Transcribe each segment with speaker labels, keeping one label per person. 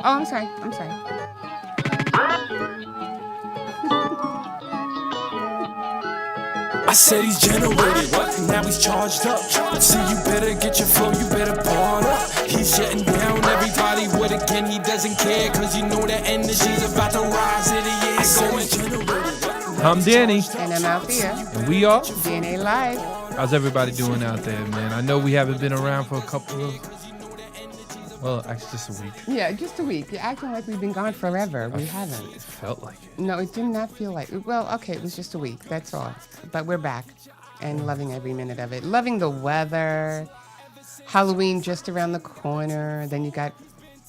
Speaker 1: I'm sorry.
Speaker 2: I said he's generated, now he's charged up. See, you better get your flow, you better part up. He's shutting down everybody with again, he doesn't care, cause you know that energy's about to rise in the air. I said he's generated.
Speaker 3: I'm Danny.
Speaker 1: And I'm Althea.
Speaker 3: And we are
Speaker 1: DNA Live.
Speaker 3: How's everybody doing out there, man? I know we haven't been around for a couple of, well, actually just a week.
Speaker 1: Yeah, just a week. You're acting like we've been gone forever. We haven't.
Speaker 3: It felt like it.
Speaker 1: No, it did not feel like. Well, okay, it was just a week. That's all. But we're back and loving every minute of it. Loving the weather. Halloween just around the corner. Then you got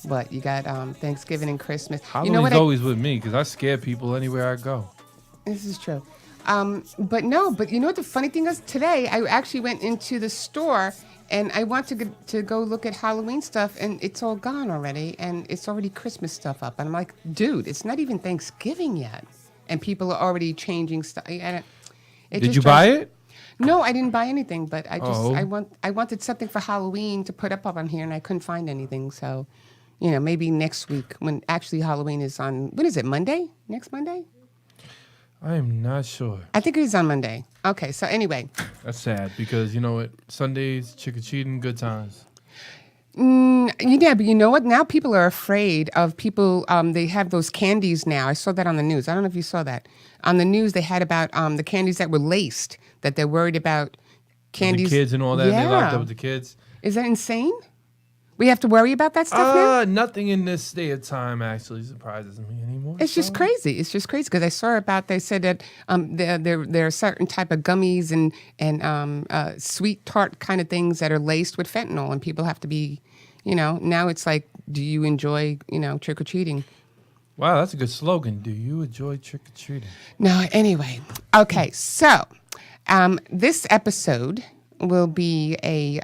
Speaker 1: what? You got Thanksgiving and Christmas.
Speaker 3: Halloween's
Speaker 1: you know what
Speaker 3: always with me because I scare people anywhere I go.
Speaker 1: This is true. But you know what the funny thing is? Today, I actually went into the store and I want to go look at Halloween stuff, and it's all gone already, and it's already Christmas stuff up. And I'm like, dude, it's not even Thanksgiving yet, and people are already changing stuff.
Speaker 3: Did you buy it?
Speaker 1: No, I didn't buy anything, but I just
Speaker 3: Oh.
Speaker 1: I wanted something for Halloween to put up on here, and I couldn't find anything. So, maybe next week when actually Halloween is on. When is it? Monday? Next Monday?
Speaker 3: I am not sure.
Speaker 1: I think it is on Monday. Okay, so anyway.
Speaker 3: That's sad because you know what? Sundays, trick-or-treating, good times.
Speaker 1: Yeah, but you know what? Now people are afraid of people. They have those candies now. I saw that on the news. I don't know if you saw that. On the news, they had about the candies that were laced, that they're worried about candies.
Speaker 3: The kids and all that,
Speaker 1: Yeah.
Speaker 3: they locked up with the kids.
Speaker 1: Is that insane? We have to worry about that stuff now?
Speaker 3: Nothing in this day of time actually surprises me anymore.
Speaker 1: It's just crazy. It's just crazy because I saw they said that there are certain type of gummies and sweet tart kind of things that are laced with fentanyl, and people have to be, now it's like, do you enjoy, trick-or-treating?
Speaker 3: Wow, that's a good slogan. Do you enjoy trick-or-treating?
Speaker 1: No, anyway. Okay, so this episode will be a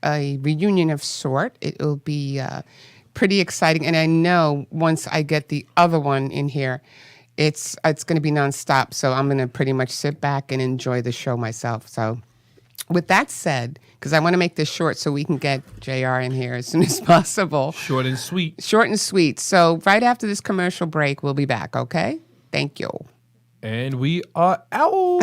Speaker 1: reunion of sort. It will be pretty exciting, and I know once I get the other one in here, it's going to be nonstop. So I'm going to pretty much sit back and enjoy the show myself. So, with that said, because I want to make this short so we can get JR in here as soon as possible.
Speaker 3: Short and sweet.
Speaker 1: Short and sweet. So right after this commercial break, we'll be back. Okay? Thank you.
Speaker 3: And we are out.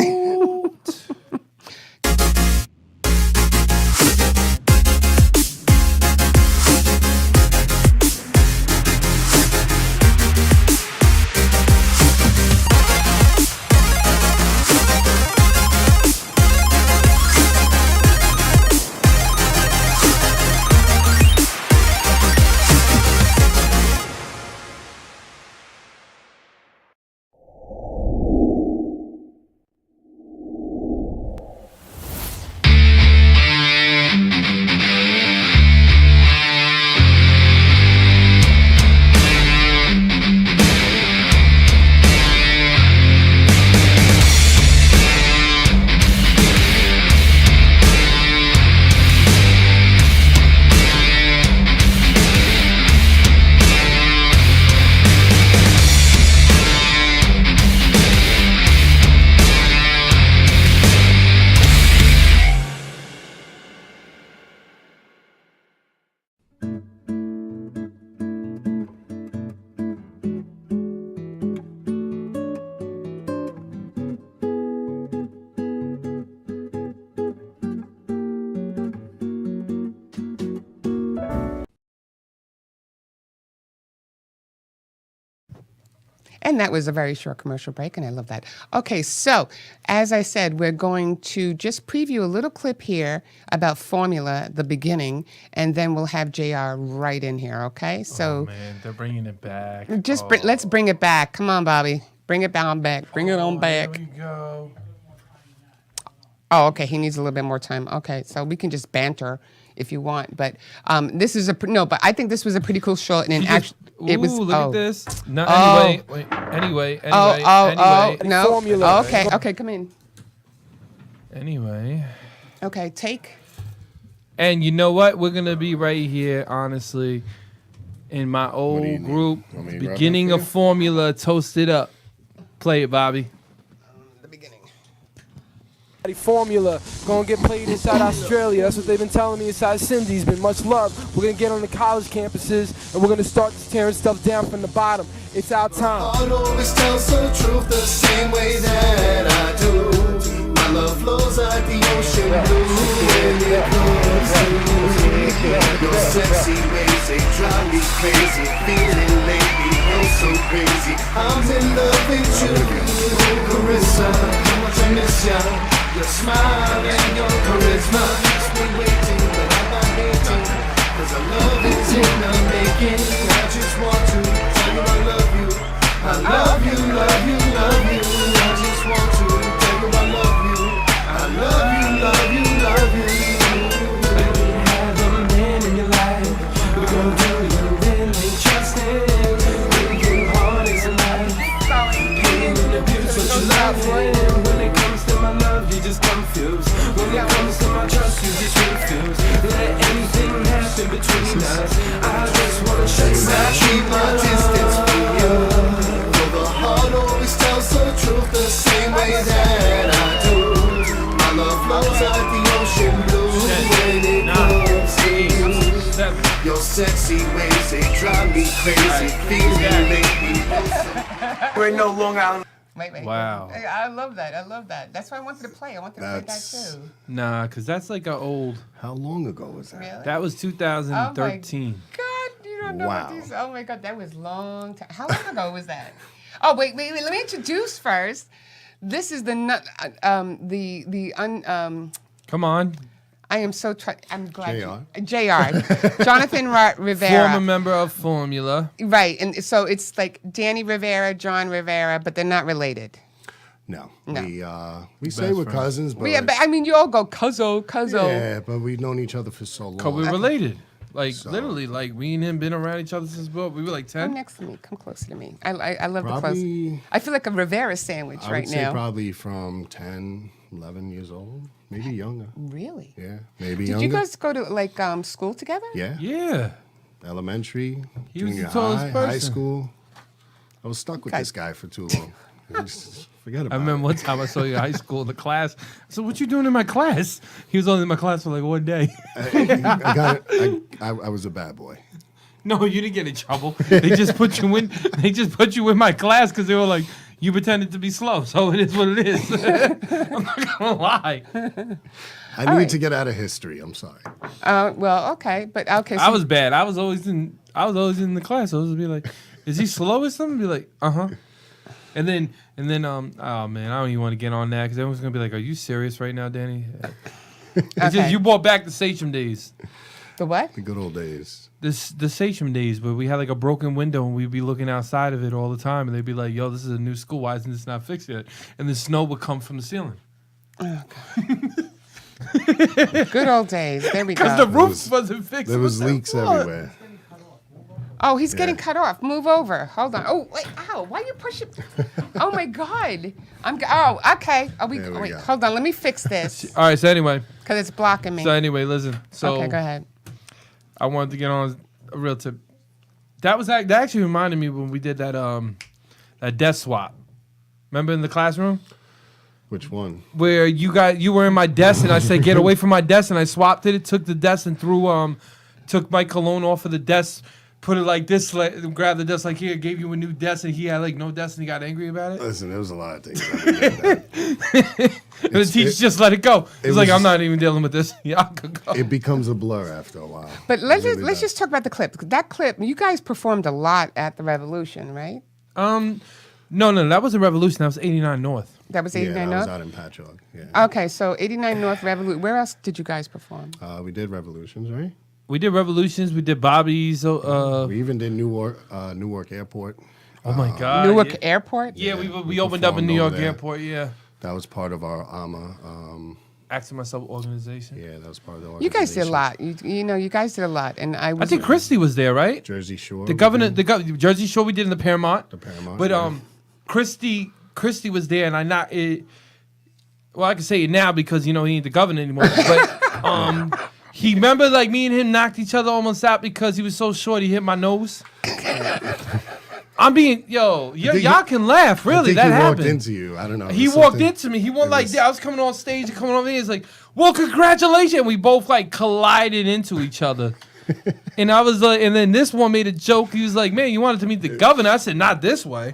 Speaker 1: And that was a very short commercial break, and I love that. Okay, so as I said, we're going to just preview a little clip here about Formula, the beginning, and then we'll have JR right in here, okay? So,
Speaker 3: oh, man, they're bringing it back.
Speaker 1: Let's bring it back. Come on, Bobby. Bring it on back. Bring it on back.
Speaker 3: There we go.
Speaker 1: Oh, okay, he needs a little bit more time. Okay, so we can just banter if you want, but this is but I think this was a pretty cool show, and actually, it was.
Speaker 3: Look at this. No, anyway.
Speaker 1: No.
Speaker 4: Formula.
Speaker 1: Okay, come in.
Speaker 3: Anyway.
Speaker 1: Okay, take.
Speaker 3: And you know what? We're gonna be right here, honestly, in my old group, beginning of Formula, Toasted Up. Play it, Bobby.
Speaker 1: The beginning.
Speaker 4: Formula gonna get played inside Australia. That's what they've been telling me inside Cindy's. Been much love. We're gonna get on the college campuses and we're gonna start tearing stuff down from the bottom. It's our time.
Speaker 5: Heart always tells the truth the same way that I do. My love flows like the ocean blue when it comes to you. Your sexy ways, they drive me crazy. Feeling lately, oh so crazy. I'm in love with you, Carissa. How much I miss ya. Your smile and your charisma keeps me waiting, but I'm not hating, 'cause our love is in the making. I just want to tell you I love you. I love you, love you, love you. I just want to tell you I love you. I love you, love you, love you. Baby, have a man in your life, but girl, do you really trust him? Your heart is alive, being in the beauty, but you love him. When it comes to my love, you just confused. When it comes to my trust, you just refuse. Let anything happen between us. I just wanna show you I keep my distance from you. Though the heart always tells the truth the same way that I do. My love flows like the ocean blue when it comes to you. Your sexy ways, they drive me crazy. Feeling make me we're no longer.
Speaker 1: Wait.
Speaker 3: Wow.
Speaker 1: I love that. I love that. That's why I wanted to play. I wanted to play that too.
Speaker 3: Nah, because that's like an old.
Speaker 6: How long ago was that?
Speaker 1: Really?
Speaker 3: That was 2013.
Speaker 1: God, you don't know
Speaker 6: Wow.
Speaker 1: what these. Oh my God, that was long time. How long ago was that? Oh wait. Let me introduce first. This is the
Speaker 3: Come on.
Speaker 1: I am so. I'm glad.
Speaker 6: JR.
Speaker 1: Jonathan Rivera.
Speaker 3: Former member of Formula.
Speaker 1: Right, and so it's like Danny Rivera, John Rivera, but they're not related.
Speaker 6: No.
Speaker 1: No.
Speaker 6: We say we're cousins, but
Speaker 1: Yeah, but I mean, you all go cuzzo.
Speaker 6: yeah, but we've known each other for so long.
Speaker 3: Because we're related. Like, literally, like, we and him been around each other since we were like 10.
Speaker 1: Come next to me. Come closer to me. I love the close.
Speaker 6: Probably,
Speaker 1: I feel like a Rivera sandwich
Speaker 6: I
Speaker 1: right
Speaker 6: would say
Speaker 1: now.
Speaker 6: probably from 10, 11 years old, maybe younger.
Speaker 1: Really?
Speaker 6: Yeah, maybe
Speaker 1: Did
Speaker 6: younger.
Speaker 1: you guys go to like school together?
Speaker 6: Yeah.
Speaker 3: Yeah.
Speaker 6: Elementary,
Speaker 3: He was
Speaker 6: junior
Speaker 3: the tallest
Speaker 6: high,
Speaker 3: person.
Speaker 6: high school. I was stuck with this guy for too long. Forget about
Speaker 3: I remember
Speaker 6: it.
Speaker 3: one time I saw you in high school in the class. I said, "What you doing in my class?" He was only in my class for like one day.
Speaker 6: I was a bad boy.
Speaker 3: No, you didn't get in trouble. They just put you in. They just put you in my class because they were like, you pretended to be slow, so it is what it is. I'm not gonna lie.
Speaker 6: I need to get out of history. I'm sorry.
Speaker 1: Well, okay, but okay. So
Speaker 3: I was bad. I was always in the class. I was be like, "Is he slow or something?" Be like, "Uh huh." And then, oh man, I don't even want to get on that because everyone's gonna be like, "Are you serious right now, Danny?" It's
Speaker 1: Okay.
Speaker 3: just you brought back the Sachem days.
Speaker 1: The what?
Speaker 6: The good old days.
Speaker 3: The Sachem days where we had like a broken window and we'd be looking outside of it all the time and they'd be like, "Yo, this is a new school. Why isn't this not fixed yet?" And the snow would come from the ceiling.
Speaker 1: Good old days. There we
Speaker 3: Because the
Speaker 1: go.
Speaker 3: roof wasn't fixed.
Speaker 6: There was leaks everywhere.
Speaker 1: Oh, he's getting cut off. Move over. Hold on. Oh, wait. Ow. Why you pushing? Oh my God. Oh, okay. Are we?
Speaker 6: There we
Speaker 1: Wait.
Speaker 6: go.
Speaker 1: Hold on. Let me fix this
Speaker 3: All right, so anyway.
Speaker 1: because it's blocking me.
Speaker 3: Listen. So
Speaker 1: Okay, go ahead.
Speaker 3: I wanted to get on a real tip. That actually reminded me when we did that desk swap. Remember in the classroom?
Speaker 6: Which one?
Speaker 3: Where you were in my desk and I said get away from my desk and I swapped it, took the desk and took my cologne off of the desk, put it like this, grabbed the desk like here, gave you a new desk and he had like no desk and he got angry about it.
Speaker 6: Listen, there was a lot of things. That
Speaker 3: And the teacher just let it go. He's like,
Speaker 6: was-
Speaker 3: I'm not even dealing with this. Yeah, I could go.
Speaker 6: it becomes a blur after a while.
Speaker 1: But
Speaker 6: It
Speaker 1: let's
Speaker 6: really
Speaker 1: let's
Speaker 6: does.
Speaker 1: just talk about the clip. That clip, you guys performed a lot at the Revolution, right?
Speaker 3: No, that was a Revolution. That was 89 North.
Speaker 1: That was
Speaker 6: Yeah,
Speaker 1: 89
Speaker 6: I was
Speaker 1: North.
Speaker 6: out in Patchogue. Yeah.
Speaker 1: Okay, so 89 North Revolution. Where else did you guys perform?
Speaker 6: We did Revolutions, right?
Speaker 3: We did Revolutions. We did Bobby's.
Speaker 6: We even did Newark Airport.
Speaker 3: Oh my God.
Speaker 1: Newark
Speaker 3: yeah.
Speaker 1: Airport.
Speaker 3: Yeah,
Speaker 6: we
Speaker 3: we opened up in
Speaker 6: performed
Speaker 3: New York
Speaker 6: over there.
Speaker 3: Airport. Yeah.
Speaker 6: That was part of our AMA.
Speaker 3: Acting Myself organization.
Speaker 6: Yeah, that was part of the
Speaker 1: You guys did a
Speaker 6: organization.
Speaker 1: lot. You know, you guys did a lot, and I was.
Speaker 3: I think Christy was there, right?
Speaker 6: Jersey Shore.
Speaker 3: The
Speaker 6: we
Speaker 3: governor,
Speaker 6: did.
Speaker 3: Jersey Shore, we did in the Paramount.
Speaker 6: The Paramount,
Speaker 3: But
Speaker 6: yeah.
Speaker 3: Christy was there, and well, I can say it now because he ain't the governor anymore. But he remember like me and him knocked each other almost out because he was so short he hit my nose. I'm being, y'all can laugh.
Speaker 6: I
Speaker 3: Really,
Speaker 6: think
Speaker 3: that
Speaker 6: he
Speaker 3: happened.
Speaker 6: walked into you. I don't know.
Speaker 3: He
Speaker 6: There's
Speaker 3: walked
Speaker 6: something-
Speaker 3: into me. He went
Speaker 6: it
Speaker 3: like
Speaker 6: was-
Speaker 3: that. I was coming on stage and coming over there. He's like, well, congratulations. And we both like collided into each other. And I was like, and then this one made a joke. He was like, man, you wanted to meet the governor. I said, not this way.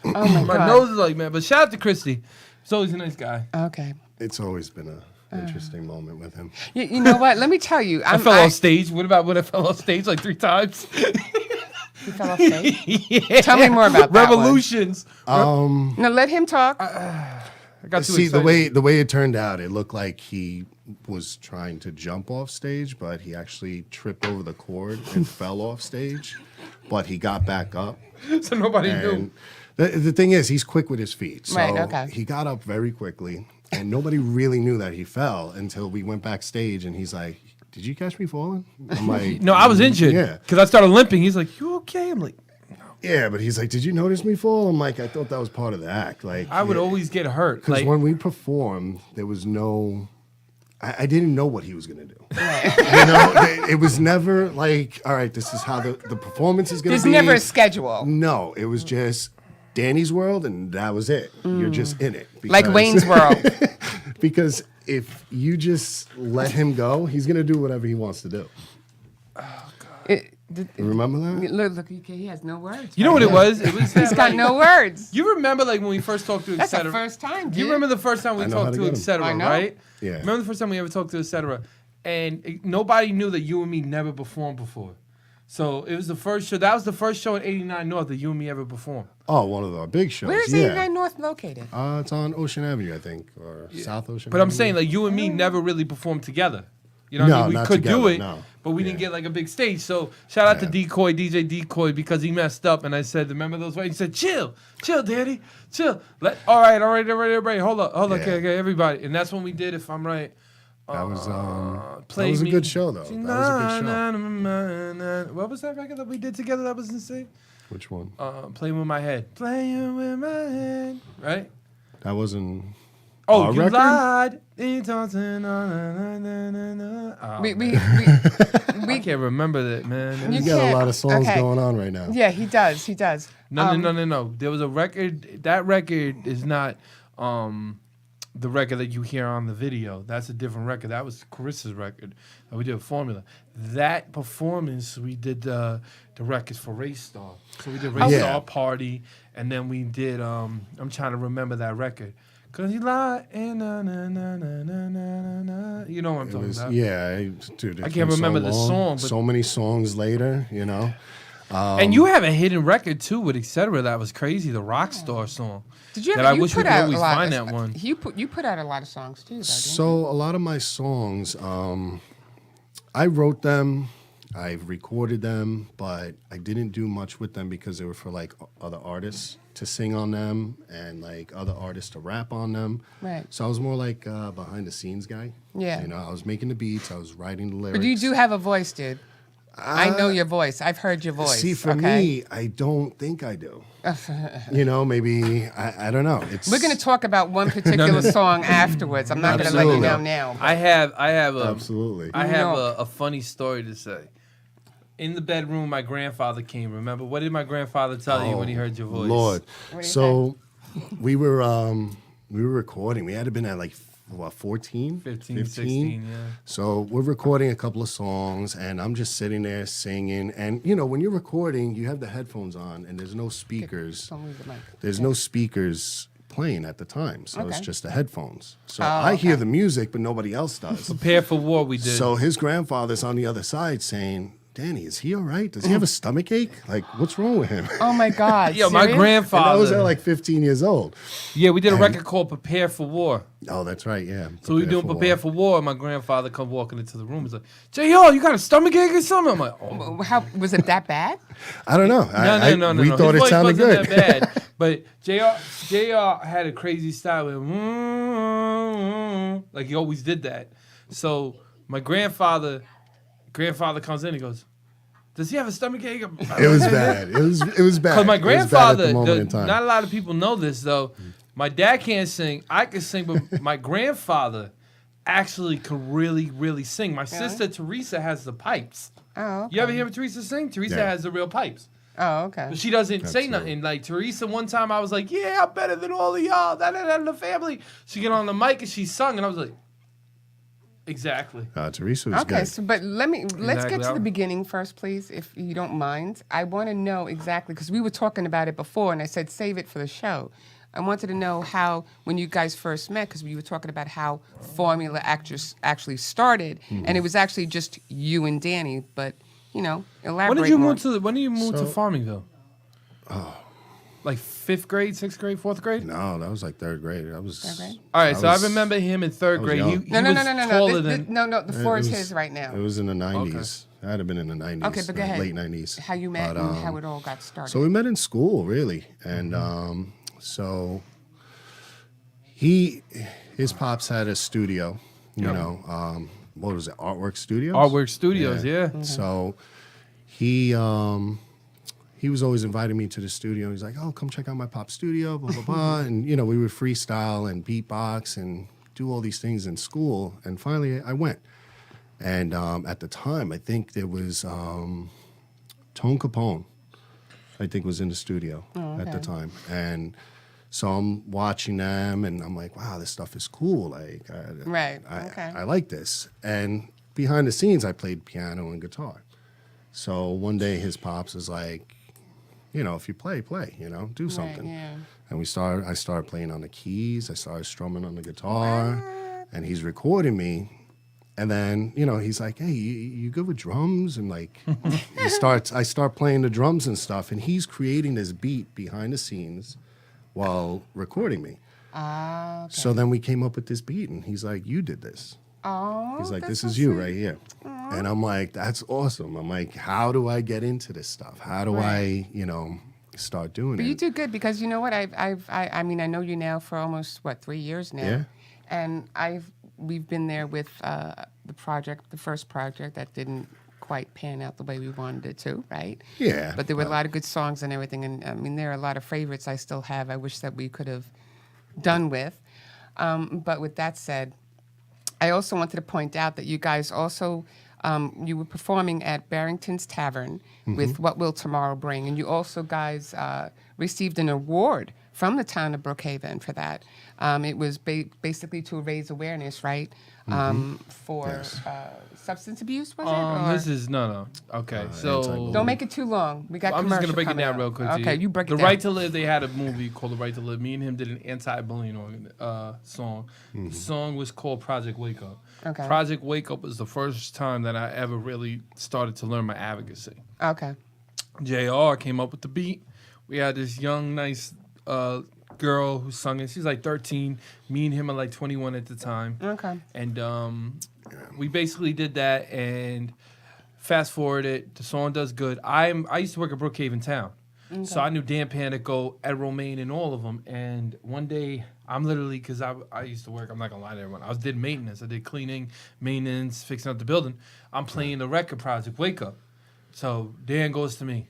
Speaker 1: Oh my
Speaker 3: My
Speaker 1: God.
Speaker 3: nose is like, man. But shout out to Christy. He's always a nice guy.
Speaker 1: Okay.
Speaker 6: It's always been an interesting moment with him.
Speaker 1: You know what? Let me tell you.
Speaker 3: I fell off stage. What about when I fell off stage like 3 times?
Speaker 1: You fell off stage?
Speaker 3: Yeah.
Speaker 1: Tell me more about that one.
Speaker 3: Revolutions.
Speaker 1: No, let him talk.
Speaker 3: I got too
Speaker 6: See,
Speaker 3: excited.
Speaker 6: the way it turned out, it looked like he was trying to jump off stage, but he actually tripped over the cord and fell off stage. But he got back up.
Speaker 3: So nobody knew.
Speaker 6: And the thing is, he's quick with his feet. So
Speaker 1: Right, okay.
Speaker 6: he got up very quickly, and nobody really knew that he fell until we went backstage, and he's like, did you catch me falling? I'm like,
Speaker 3: No, I was injured.
Speaker 6: Yeah.
Speaker 3: Because I started limping. He's like, you okay? I'm like,
Speaker 6: Yeah, but he's like, did you notice me fall? I'm like, I thought that was part of the act. Like,
Speaker 3: I would always get hurt.
Speaker 6: Because
Speaker 3: Like,
Speaker 6: when we performed, there was no... I didn't know what he was going to do. You know, it was never like, all right, this is how the performance is going to
Speaker 1: There's
Speaker 6: be.
Speaker 1: never a schedule.
Speaker 6: No, it was just Danny's world, and that was it. You're just in it.
Speaker 1: Like
Speaker 6: because-
Speaker 1: Wayne's World.
Speaker 6: Because if you just let him go, he's going to do whatever he wants to do. Remember that?
Speaker 1: Look, he has no words.
Speaker 3: you know what it was? It was
Speaker 1: He's got no words.
Speaker 3: You remember like when we first talked to
Speaker 1: That's the
Speaker 3: Etc.
Speaker 1: first time,
Speaker 3: You
Speaker 1: dude.
Speaker 3: remember the first time we
Speaker 6: I know how
Speaker 3: talked
Speaker 6: to
Speaker 3: to
Speaker 6: get 'em.
Speaker 3: Etc.
Speaker 1: I know.
Speaker 3: Right?
Speaker 6: Yeah.
Speaker 3: Remember the first time we ever talked to Etc. And nobody knew that you and me never performed before. So it was the first show. That was the first show at 89 North that you and me ever performed.
Speaker 6: Oh, one of our big shows.
Speaker 1: Where is
Speaker 6: yeah.
Speaker 1: 89 North located?
Speaker 6: It's on Ocean Avenue, I think, or South Ocean
Speaker 3: But I'm
Speaker 6: Avenue.
Speaker 3: saying like you and me never really performed together. You know what
Speaker 6: No,
Speaker 3: I mean? We
Speaker 6: not
Speaker 3: could do
Speaker 6: together,
Speaker 3: it,
Speaker 6: no.
Speaker 3: but we didn't
Speaker 6: Yeah.
Speaker 3: get like a big stage. So shout out to
Speaker 6: Yeah.
Speaker 3: Decoy, DJ Decoy, because he messed up. And I said, remember those ways? He said, chill, Daddy, chill. All right, everybody. Hold up,
Speaker 6: Yeah.
Speaker 3: okay, everybody. And that's when we did, if I'm right.
Speaker 6: That was
Speaker 3: Play
Speaker 6: that was a
Speaker 3: Me.
Speaker 6: good show, though. That was a good show.
Speaker 3: show. What was that record that we did together that was insane?
Speaker 6: Which one?
Speaker 3: Playing with my head. Playing with my head. Right?
Speaker 6: That wasn't.
Speaker 3: Oh,
Speaker 6: our
Speaker 3: you
Speaker 6: record?
Speaker 3: lied. You dancing on. Oh,
Speaker 1: We
Speaker 3: I can't remember that, man.
Speaker 1: You
Speaker 6: You got a
Speaker 1: can't-
Speaker 6: lot of songs
Speaker 1: okay.
Speaker 6: going on right now.
Speaker 1: Yeah, he does. He does.
Speaker 3: No. There was a record. That record is not the record that you hear on the video. That's a different record. That was Carissa's record. We did a formula. That performance, we did the records for Race Star. So we did Race
Speaker 6: Yeah.
Speaker 3: Star Party, and then we did. I'm trying to remember that record. Cause you lie and na na na na na na na. You know what I'm
Speaker 6: It
Speaker 3: talking
Speaker 6: was,
Speaker 3: about.
Speaker 6: yeah, dude.
Speaker 3: I can't remember the song, but-
Speaker 6: so many songs later, you know.
Speaker 3: And you have a hidden record too with Etc. That was crazy. The Rockstar song.
Speaker 1: Did you
Speaker 3: that
Speaker 1: ever?
Speaker 3: I
Speaker 1: You
Speaker 3: wish we
Speaker 1: put
Speaker 3: could
Speaker 1: out
Speaker 3: always
Speaker 1: a lot.
Speaker 3: find that one.
Speaker 1: You put out a lot of songs too. Though, didn't
Speaker 6: So a lot of my songs, I wrote them, I recorded them, but I didn't do much with them because they were for like other artists to sing on them and like other artists to rap on them.
Speaker 1: Right.
Speaker 6: So I was more like behind the scenes guy.
Speaker 1: Yeah.
Speaker 6: You know, I was making the beats, I was writing the lyrics.
Speaker 1: But you do have a voice, dude. I know your voice. I've heard your voice.
Speaker 6: See, for
Speaker 1: okay?
Speaker 6: me, I don't think I do. You know, maybe I don't know. It's
Speaker 1: We're going to talk about one particular song afterwards. I'm not going to let you know
Speaker 6: Absolutely.
Speaker 1: now.
Speaker 3: I have
Speaker 6: absolutely.
Speaker 3: I have
Speaker 1: No.
Speaker 3: a funny story to say. In the bedroom, my grandfather came. Remember, what did my grandfather tell you when he heard your voice?
Speaker 6: Lord.
Speaker 1: What do you
Speaker 6: So we were recording. We had to been at like 14,
Speaker 3: 15, 16, yeah.
Speaker 6: So we're recording a couple of songs, and I'm just sitting there singing. And you know, when you're recording, you have the headphones on, and there's no speakers.
Speaker 1: Don't lose the mic.
Speaker 6: There's no speakers playing at the time, so it's
Speaker 1: Okay.
Speaker 6: just the headphones. So
Speaker 1: Oh,
Speaker 6: I hear
Speaker 1: okay.
Speaker 6: the music, but nobody else does.
Speaker 3: Prepare for War, we did.
Speaker 6: So his grandfather's on the other side saying, Danny, is he all right? Does he have a stomach ache? Like, what's wrong with him?
Speaker 1: Oh my God.
Speaker 3: Yo, my
Speaker 1: serious?
Speaker 6: And I
Speaker 3: grandfather.
Speaker 6: was at like 15 years old.
Speaker 3: Yeah, we did a record called Prepare for War.
Speaker 6: Oh, that's right, yeah.
Speaker 3: So we were doing Prepare for War, and my grandfather come walking into the room. He's like, J.R., you got a stomach ache or something? I'm like, oh.
Speaker 1: How was it that bad?
Speaker 6: I don't know.
Speaker 3: No.
Speaker 6: We thought
Speaker 3: His
Speaker 6: it
Speaker 3: voice
Speaker 6: sounded
Speaker 3: wasn't
Speaker 6: good.
Speaker 3: that bad. But JR had a crazy style with like he always did that. So my grandfather comes in and goes, does he have a stomach ache?
Speaker 6: It was bad. It was bad.
Speaker 3: Because my
Speaker 6: It was bad at
Speaker 3: grandfather,
Speaker 6: the moment in time.
Speaker 3: not a lot of people know this though. My dad can't sing. I can sing, but my grandfather actually could really, really sing. My sister Teresa has the pipes.
Speaker 1: Oh, okay.
Speaker 3: You ever hear Teresa sing? Teresa
Speaker 6: Yeah.
Speaker 3: has the real pipes.
Speaker 1: Oh, okay.
Speaker 3: But she doesn't say
Speaker 6: true.
Speaker 3: nothing. Like Teresa, one time I was like, "Yeah, I'm better than all of y'all." That the family. She get on the mic and she sung, and I was like, "Exactly."
Speaker 6: Teresa was
Speaker 1: Okay,
Speaker 6: good.
Speaker 1: so but let's get to the
Speaker 3: Exactly.
Speaker 1: beginning first, please, if you don't mind. I want to know exactly because we were talking about it before, and I said save it for the show. I wanted to know how when you guys first met because we were talking about how Formula actually started, and it was actually just you and Danny. But elaborate.
Speaker 3: When did you
Speaker 1: more.
Speaker 3: move to
Speaker 6: So-
Speaker 3: Farmingville? Like 5th grade, 6th grade, 4th grade?
Speaker 6: No, that was like 3rd grade.
Speaker 1: Third grade?
Speaker 3: All right, so I
Speaker 6: was-
Speaker 3: remember him in 3rd
Speaker 6: was
Speaker 3: grade.
Speaker 6: young.
Speaker 3: He
Speaker 1: No,
Speaker 3: was
Speaker 1: no.
Speaker 3: taller
Speaker 1: This-
Speaker 3: than.
Speaker 1: no. The floor
Speaker 6: It
Speaker 1: is
Speaker 6: was-
Speaker 1: his right now.
Speaker 6: It was in the 90s. That had been in the 90s.
Speaker 1: Okay, but go ahead.
Speaker 6: Late 90s.
Speaker 1: How you met
Speaker 6: But,
Speaker 1: and how it all got started.
Speaker 6: So we met in school, really, and so his pops had a studio. What was it? Artwork Studios.
Speaker 3: Artwork Studios, yeah.
Speaker 6: So he was always inviting me to the studio. He's like, "Oh, come check out my pop studio, blah blah blah." And we would freestyle and beatbox and do all these things in school. And finally, I went. And at the time, I think there was Tone Capone. I think was in the studio at the time, and so I'm watching them, and I'm like, "Wow, this stuff is cool!" Like,
Speaker 1: Right, okay.
Speaker 6: I like this. And behind the scenes, I played piano and guitar. So one day, his pops was like, if you play, do something.
Speaker 1: yeah.
Speaker 6: And I started playing on the keys. I started strumming on the guitar, and he's recording me. And then, he's like, "Hey, you good with drums?" And like, I start playing the drums and stuff, and he's creating this beat behind the scenes while recording me.
Speaker 1: Ah, okay.
Speaker 6: So then we came up with this beat, and he's like, "You did this."
Speaker 1: Oh,
Speaker 6: He's like,
Speaker 1: that's
Speaker 6: "This
Speaker 1: so
Speaker 6: is you
Speaker 1: sweet.
Speaker 6: right here." And I'm like, "That's awesome." I'm like, "How do I get into this stuff? How do I, start doing
Speaker 1: But
Speaker 6: it?"
Speaker 1: you do good because you know what? I mean, I know you now for almost 3 years now.
Speaker 6: Yeah.
Speaker 1: And we've been there with the first project that didn't quite pan out the way we wanted it to, right?
Speaker 6: Yeah,
Speaker 1: But there were a lot of good songs and everything, and I mean, there are a lot of favorites I still have. I wish that we could have done with. But with that said, I also wanted to point out that you guys also you were performing at Barrington's Tavern with What Will Tomorrow Bring, and you also guys received an award from the town of Brookhaven for that. It was basically to raise awareness, right, for
Speaker 6: Yes.
Speaker 1: substance abuse, was it? Or-
Speaker 3: This is no. Okay, so
Speaker 6: anti-bullying.
Speaker 1: Don't make it too long. We got
Speaker 3: I'm just gonna
Speaker 1: commercial
Speaker 3: break it
Speaker 1: coming
Speaker 3: down
Speaker 1: up.
Speaker 3: real quick. to
Speaker 1: Okay,
Speaker 3: you.
Speaker 1: you break it
Speaker 3: The
Speaker 1: down.
Speaker 3: Right to Live. They had a movie called The Right to Live. Me and him did an anti-bullying song. The song was called Project Wake Up.
Speaker 1: Okay.
Speaker 3: Project Wake Up was the first time that I ever really started to learn my advocacy.
Speaker 1: Okay.
Speaker 3: JR came up with the beat. We had this young, nice girl who sung it. She's like 13. Me and him are like 21 at the time.
Speaker 1: Okay.
Speaker 3: And we basically did that and fast forward it. The song does good. I used to work at Brookhaven Town. So I knew Dan Panico, Ed Romaine, and all of them. And one day, I'm literally, because I used to work, I'm not going to lie to everyone. I did maintenance. I did cleaning, maintenance, fixing up the building. I'm playing the record project, Wake Up. So Dan goes to me,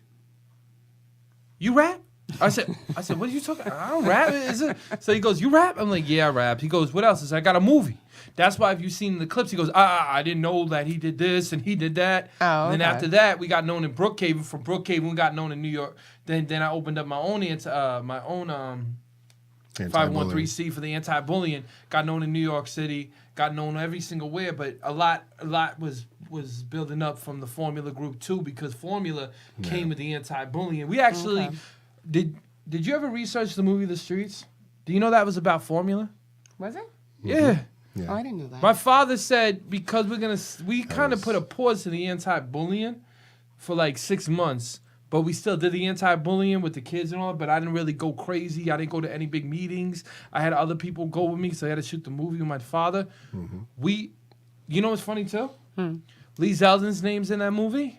Speaker 3: "You rap?" I said, "What are you talking? I don't rap." Is it? So he goes, "You rap?" I'm like, "Yeah, I rap." He goes, "What else?" I said, "I got a movie." That's why if you've seen the clips, he goes, I didn't know that he did this and he did that.
Speaker 1: Oh,
Speaker 3: And then
Speaker 1: okay.
Speaker 3: after that, we got known in Brookhaven. From Brookhaven, we got known in New York. Then I opened up my own 513C for the anti-bullying. Got known in New York City. Got known every single where. But a lot was building up from the Formula group too, because Formula came with the anti-bullying. We actually did you ever research the movie The Streets? Do you know that was about Formula?
Speaker 1: Was it?
Speaker 3: Yeah.
Speaker 1: Oh, I didn't know that.
Speaker 3: My father said because we kind of put a pause to the anti-bullying for like 6 months, but we still did the anti-bullying with the kids and all. But I didn't really go crazy. I didn't go to any big meetings. I had other people go with me, so I had to shoot the movie with my father. You know what's funny too? Lee Zeldin's name's in that movie.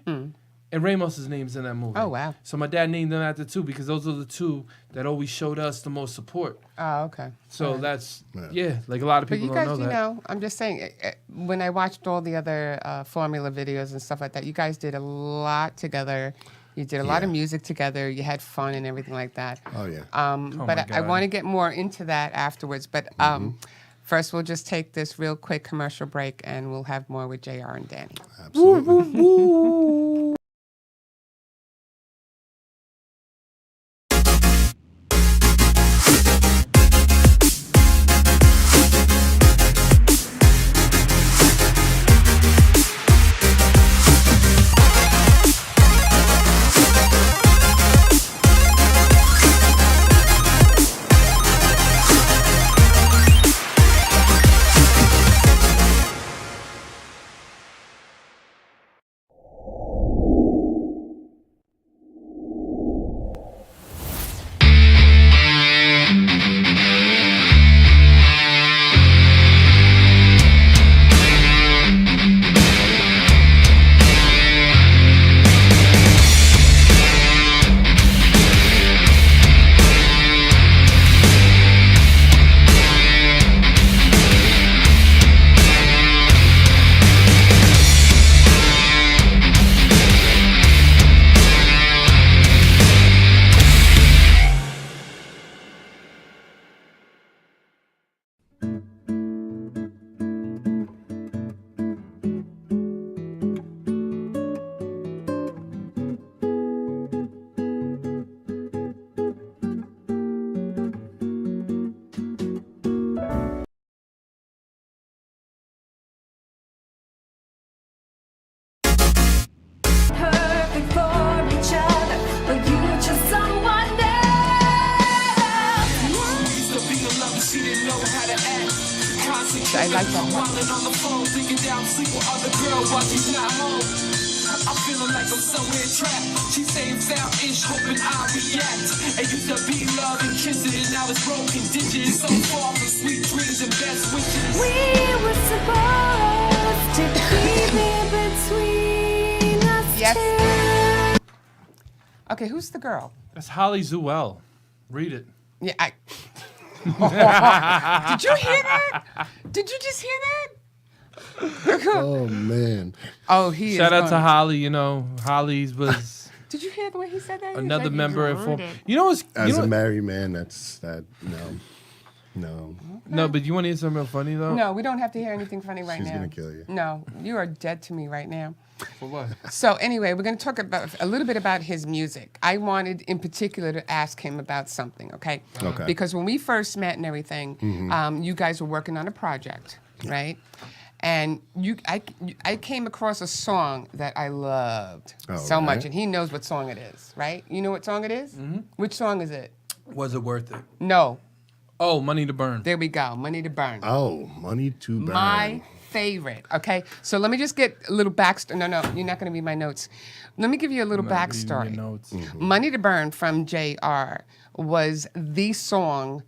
Speaker 3: And Ramos's name's in that movie.
Speaker 1: Oh, wow.
Speaker 3: So my dad named them after two because those are the two that always showed us the most support.
Speaker 1: Oh, okay.
Speaker 3: So
Speaker 1: Alright.
Speaker 3: that's like a lot of
Speaker 1: But
Speaker 3: people
Speaker 1: you guys,
Speaker 3: don't know
Speaker 1: you
Speaker 3: that.
Speaker 1: know, I'm just saying, when I watched all the other Formula videos and stuff like that, you guys did a lot together. You did a lot of music together. You had fun and everything like that.
Speaker 6: Oh, yeah.
Speaker 1: But
Speaker 3: my
Speaker 1: I
Speaker 3: God.
Speaker 1: want to get more into that afterwards. But first, we'll just take this real quick commercial break, and we'll have more with JR and Danny.
Speaker 6: Absolutely.
Speaker 1: I like that part.
Speaker 2: Wildin' on the phone, thinking down, sleep with other girl while she's not home. I'm feeling like I'm somewhere trapped. She's saying foul-ish, hoping I'll react. It used to be love and kissing, now it's broken digits. So far from sweet dreams and best wishes.
Speaker 7: We were supposed to be there between us
Speaker 1: Yes.
Speaker 7: two.
Speaker 1: Okay, who's the girl?
Speaker 3: That's Holly Zuel. Read it.
Speaker 1: Yeah, I. Did you hear that? Did you just hear that?
Speaker 6: Oh man.
Speaker 1: Oh, he
Speaker 3: Shout
Speaker 1: is
Speaker 3: out to
Speaker 1: going-
Speaker 3: Holly. You know, Holly's was
Speaker 1: Did you hear the way he said that? He was
Speaker 3: another
Speaker 1: like,
Speaker 3: member
Speaker 1: "You
Speaker 3: of
Speaker 1: heard
Speaker 3: four.
Speaker 1: it."
Speaker 3: You know what's
Speaker 6: As
Speaker 3: you know,
Speaker 6: a married man, no.
Speaker 3: no, but you want to hear something real funny though?
Speaker 1: No, we don't have to hear anything funny right
Speaker 6: She's
Speaker 1: now.
Speaker 6: gonna kill you.
Speaker 1: No, you are dead to me right now.
Speaker 3: For what?
Speaker 1: So anyway, we're going to talk about a little bit about his music. I wanted, in particular, to ask him about something. Okay.
Speaker 6: Okay.
Speaker 1: Because when we first met and everything, you guys were working on a project, right? And I came across a song that I loved so much,
Speaker 6: right.
Speaker 1: and he knows what song it is, right? You know what song it is? Which song is it?
Speaker 3: Was it worth it?
Speaker 1: No.
Speaker 3: Oh, Money to Burn.
Speaker 1: There we go. Money to Burn.
Speaker 6: Oh, Money to Burn.
Speaker 1: My favorite. Okay, so let me just get a little backstory. No, you're not going to be my notes. Let me give you a little backstory.
Speaker 3: Notes.
Speaker 1: Money to Burn from JR was the song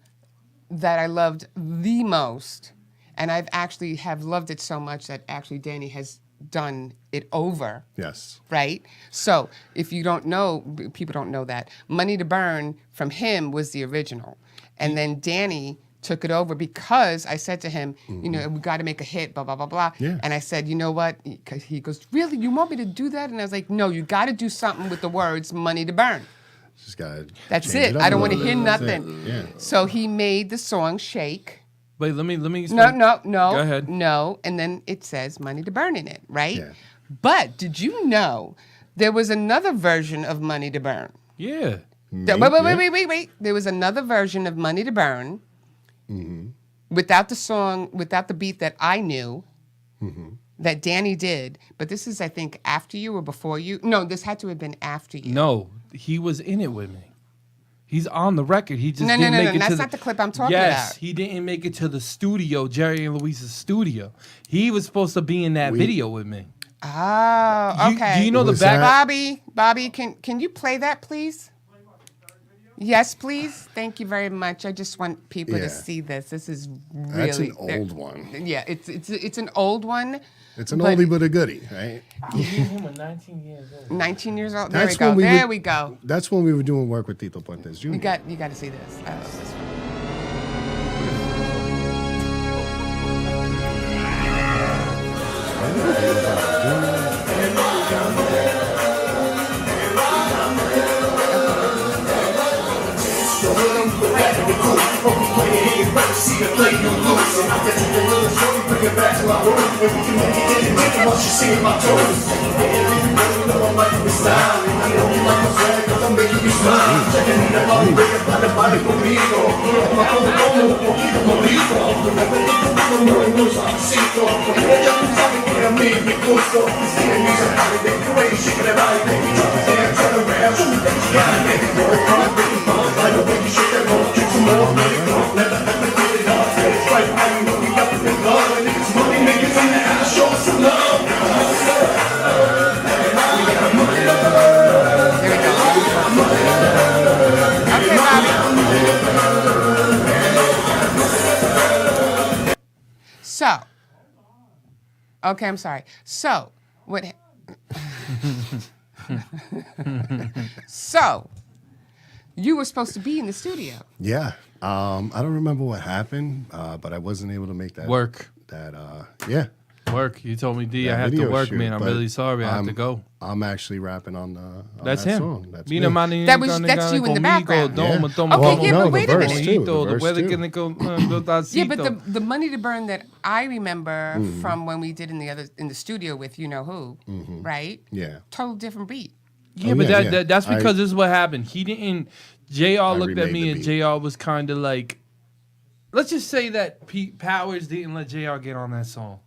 Speaker 1: that I loved the most, and I've actually have loved it so much that actually Danny has done it over.
Speaker 6: Yes.
Speaker 1: Right? So if you don't know, people don't know that. Money to Burn from him was the original. And then Danny took it over because I said to him, you know, we got to make a hit, blah, blah, blah, blah.
Speaker 6: Yeah.
Speaker 1: And I said, you know what? He goes, really? You want me to do that? And I was like, no, you got to do something with the words Money to Burn.
Speaker 6: Just gotta.
Speaker 1: That's
Speaker 6: change
Speaker 1: it.
Speaker 6: up
Speaker 1: I
Speaker 6: a
Speaker 1: don't want to
Speaker 6: little
Speaker 1: hear
Speaker 6: bit. That's
Speaker 1: nothing.
Speaker 6: it. Yeah.
Speaker 1: So he made the song Shake.
Speaker 3: Wait, let me.
Speaker 1: No.
Speaker 3: explain. Go ahead.
Speaker 1: No. And then it says Money to Burn in it, right?
Speaker 6: Yeah.
Speaker 1: But did you know there was another version of Money to Burn?
Speaker 3: Yeah.
Speaker 1: Wait. There was another version of Money to Burn without the song, without the beat that I knew that Danny did. But this is, I think, after you or before you. No, this had to have been after you.
Speaker 3: No, he was in it with me. He's on the record. He just
Speaker 1: No,
Speaker 3: didn't make it
Speaker 1: that's
Speaker 3: to
Speaker 1: not the clip I'm talking
Speaker 3: Yes,
Speaker 1: about.
Speaker 3: he didn't make it to the studio, Jerry and Louise's studio. He was supposed to be in that video with me.
Speaker 1: Oh,
Speaker 3: You-
Speaker 1: okay.
Speaker 3: do you know the
Speaker 6: Was
Speaker 3: back?
Speaker 6: that-
Speaker 1: Bobby, can you play that, please? Yes, please. Thank you very much. I just want people
Speaker 6: Yeah.
Speaker 1: to see this. This is really.
Speaker 6: That's an old one.
Speaker 1: Yeah, it's an old one.
Speaker 6: It's an
Speaker 1: But-
Speaker 6: oldie but a goodie, right?
Speaker 3: Him at 19 years old.
Speaker 1: 19 years old.
Speaker 6: That's
Speaker 1: There
Speaker 6: when
Speaker 1: we
Speaker 6: we
Speaker 1: go. There
Speaker 6: would-
Speaker 1: we go.
Speaker 6: That's when we were doing work with Tito Puentes Jr.
Speaker 1: You got to see this. I love this one. There we go. Okay, Bobby. So, okay, I'm sorry. So, what? So, you were supposed to be in the studio.
Speaker 6: Yeah. I don't remember what happened, but I wasn't able to make that
Speaker 3: Work.
Speaker 6: Yeah.
Speaker 3: Work. You told me, D, I
Speaker 6: that
Speaker 3: have to
Speaker 6: video
Speaker 3: work,
Speaker 6: shoot,
Speaker 3: man. I'm
Speaker 6: but
Speaker 3: really sorry. I have to go.
Speaker 6: I'm actually rapping on
Speaker 3: That's
Speaker 6: that
Speaker 3: him.
Speaker 6: song. That's
Speaker 3: Mina
Speaker 6: me.
Speaker 3: mani
Speaker 1: That's
Speaker 3: gana
Speaker 1: you in the
Speaker 3: conmigo,
Speaker 1: background.
Speaker 3: toma,
Speaker 6: Yeah.
Speaker 3: toma,
Speaker 1: Okay,
Speaker 3: toma,
Speaker 1: yeah, but
Speaker 3: toma,
Speaker 1: wait a minute.
Speaker 3: bonito,
Speaker 6: The
Speaker 3: the
Speaker 6: verse
Speaker 3: weather
Speaker 6: too.
Speaker 3: que go,
Speaker 1: Yeah, but the Money to Burn that I remember from when we did in the studio with you know who, right?
Speaker 6: Yeah.
Speaker 1: Total different beat.
Speaker 3: Yeah,
Speaker 6: Oh,
Speaker 3: but
Speaker 6: yeah.
Speaker 3: that's
Speaker 6: I-
Speaker 3: because this is what happened. He didn't. JR looked at
Speaker 6: remade
Speaker 3: me
Speaker 6: the
Speaker 3: and
Speaker 6: beat.
Speaker 3: JR was kind of like, let's just say that Pete Powers didn't let JR get on that song.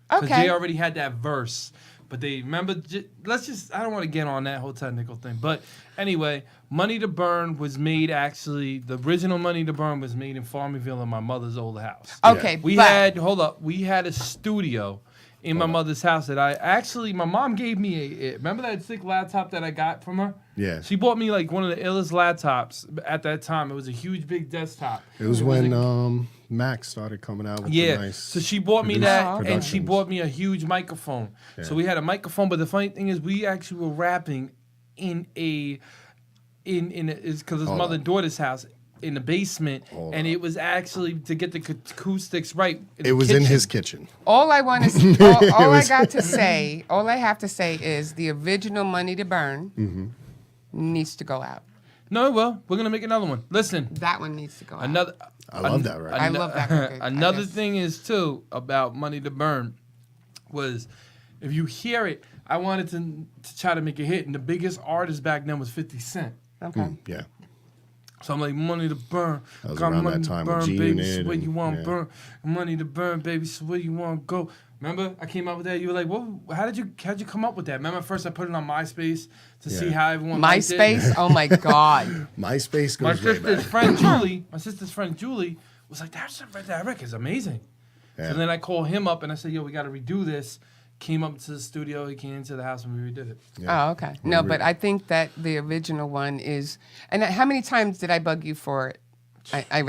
Speaker 3: Because
Speaker 1: Okay.
Speaker 3: JR already had that verse. But they remember. Let's just. I don't want to get on that whole technical thing. But anyway, Money to Burn was made actually. The original Money to Burn was made in Farmingville in my mother's old house.
Speaker 1: Okay,
Speaker 3: We
Speaker 1: but
Speaker 3: had we had a studio in my mother's house that my mom gave me remember that sick laptop that I got from her?
Speaker 6: Yeah.
Speaker 3: She bought me like one of the illest laptops at that time. It was a huge big desktop.
Speaker 6: It was when Mac started coming out with the nice.
Speaker 3: So she bought me
Speaker 6: produced
Speaker 3: that, and she
Speaker 6: productions.
Speaker 3: bought me a huge microphone.
Speaker 6: Yeah.
Speaker 3: So we had a microphone, but the funny thing is, we actually were rapping in because it's mother and daughter's house in the basement, and it was actually to get the acoustics right.
Speaker 6: It was in his kitchen.
Speaker 1: all I want to, all I got to say, all I have to say is the original Money to Burn needs to go out.
Speaker 3: No, well, we're gonna make another one. Listen,
Speaker 1: That one needs to go out.
Speaker 3: another.
Speaker 6: I love that record.
Speaker 1: I love that record.
Speaker 3: Another thing is too about Money to Burn was if you hear it, I wanted to try to make a hit, and the biggest artist back then was 50 Cent.
Speaker 1: Okay.
Speaker 6: Yeah.
Speaker 3: So I'm like, money to burn.
Speaker 6: That was
Speaker 3: Got
Speaker 6: around
Speaker 3: money
Speaker 6: that
Speaker 3: to
Speaker 6: time with
Speaker 3: burn,
Speaker 6: G-Unit
Speaker 3: baby. So where
Speaker 6: and-
Speaker 3: you want
Speaker 6: yeah.
Speaker 3: burn? Money to burn, baby. So where you want go? Remember, I came out with that. You were like, "What? How'd you come up with that?" Remember, first I put it on MySpace to see
Speaker 6: Yeah.
Speaker 3: how everyone liked it.
Speaker 1: MySpace? Oh my God.
Speaker 6: MySpace
Speaker 3: My
Speaker 6: goes way
Speaker 3: sister's
Speaker 6: back.
Speaker 3: friend Julie was like, that record's amazing.
Speaker 6: Yeah.
Speaker 3: So then I called him up and I said, "Yo, we got to redo this." Came up to the studio. He came into the house and we redid it.
Speaker 6: Yeah.
Speaker 1: Oh, okay. No, but I think that the original one is. And how many times did I bug you for it? I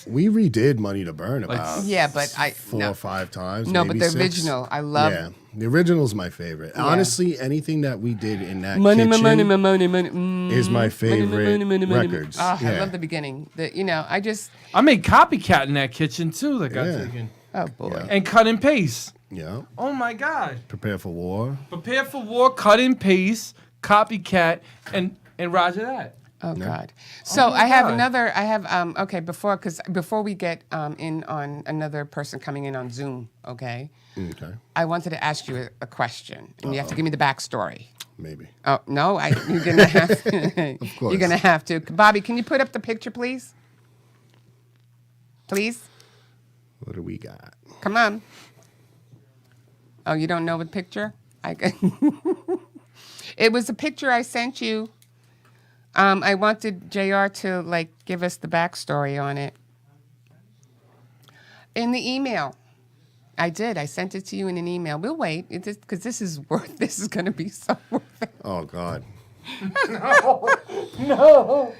Speaker 6: We redid Money to Burn about
Speaker 1: yeah, but
Speaker 6: four or five times.
Speaker 1: No,
Speaker 6: maybe
Speaker 1: but the
Speaker 6: six.
Speaker 1: original, I love.
Speaker 6: Yeah, the original's my favorite. Honestly, anything that we did in that
Speaker 1: Money,
Speaker 6: kitchen
Speaker 1: money, money, money,
Speaker 6: is my favorite records.
Speaker 1: Oh, I
Speaker 6: Yeah.
Speaker 1: love the beginning. I just.
Speaker 3: I made copycat in that kitchen too. That got
Speaker 6: Yeah.
Speaker 3: taken
Speaker 1: Oh boy.
Speaker 6: Yeah.
Speaker 3: and cut and paste.
Speaker 6: Yeah,
Speaker 3: Oh my God.
Speaker 6: Prepare for War.
Speaker 3: Prepare for War, cut and paste, copycat, and Roger that.
Speaker 1: Oh God. So
Speaker 3: my
Speaker 1: I have
Speaker 3: God.
Speaker 1: another. I have okay before we get in on another person coming in on Zoom. Okay.
Speaker 6: Okay,
Speaker 1: I wanted to ask you a question, and you have to give me the backstory.
Speaker 6: maybe.
Speaker 1: Oh no, you're gonna have.
Speaker 6: Of course.
Speaker 1: You're gonna have to. Bobby, can you put up the picture, please? Please.
Speaker 6: What do we got?
Speaker 1: Come on. Oh, you don't know the picture? It was a picture I sent you. I wanted JR to give us the backstory on it. In the email. I did. I sent it to you in an email. We'll wait because this is This is going to be so worth it.
Speaker 6: Oh God.
Speaker 1: No.
Speaker 3: No.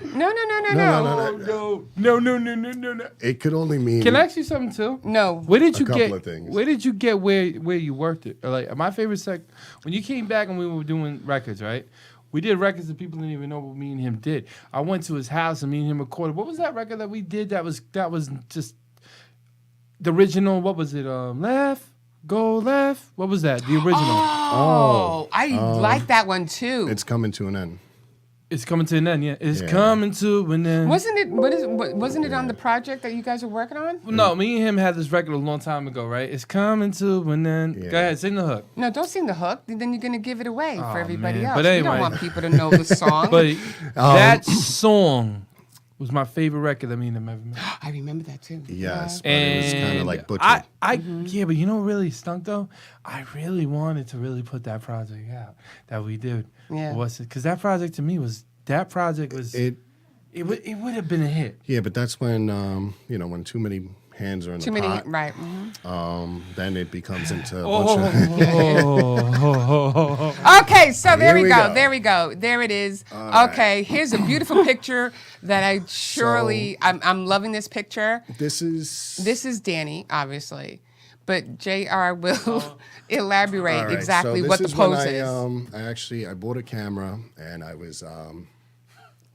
Speaker 6: It could only mean.
Speaker 3: Can I ask you something too?
Speaker 1: No.
Speaker 3: Where did you
Speaker 6: couple
Speaker 3: get?
Speaker 6: of things.
Speaker 3: Where did you get where you worked it? Or like my favorite when you came back and we were doing records, right? We did records that people didn't even know what me and him did. I went to his house and me and him recorded. What was that record that we did? That was just the original. What was it? Left, go left. What was that? The original.
Speaker 1: Oh, I like that one too.
Speaker 6: It's coming to an end.
Speaker 3: It's coming to an end. Yeah, it's
Speaker 6: Yeah.
Speaker 3: coming to an end.
Speaker 1: Wasn't it? Wasn't it on the project that you guys were working on?
Speaker 3: No, me and him had this record a long time ago, right? It's coming to an end.
Speaker 6: Yeah.
Speaker 3: Go ahead, sing the hook.
Speaker 1: No, don't sing the hook. Then you're gonna give it away for everybody
Speaker 3: man.
Speaker 1: else.
Speaker 3: But
Speaker 1: You
Speaker 3: anyway.
Speaker 1: don't want people to know the song.
Speaker 3: But that song was my favorite record that me and him ever made.
Speaker 1: I remember that too.
Speaker 6: Yes, but it was kind of like butchered.
Speaker 3: Yeah, but you know what really stunk though? I really wanted to really put that project out that we did.
Speaker 1: Yeah.
Speaker 3: Was it? Because that project to me was
Speaker 6: it.
Speaker 3: it would have been a hit.
Speaker 6: Yeah, but that's when when too many hands are in
Speaker 1: Too
Speaker 6: the
Speaker 1: many,
Speaker 6: pot.
Speaker 1: right? Mhm.
Speaker 6: Then it becomes into a
Speaker 3: Oh,
Speaker 6: bunch of.
Speaker 1: Okay, so there
Speaker 6: Here
Speaker 1: we
Speaker 6: we
Speaker 1: go.
Speaker 6: go.
Speaker 1: There we go. There it is. Okay, here's a beautiful picture that I surely I'm loving this picture.
Speaker 6: This is.
Speaker 1: This is Danny, obviously, but JR will elaborate
Speaker 6: All right,
Speaker 1: exactly
Speaker 6: so
Speaker 1: what the
Speaker 6: this is when
Speaker 1: pose is.
Speaker 6: I bought a camera and I was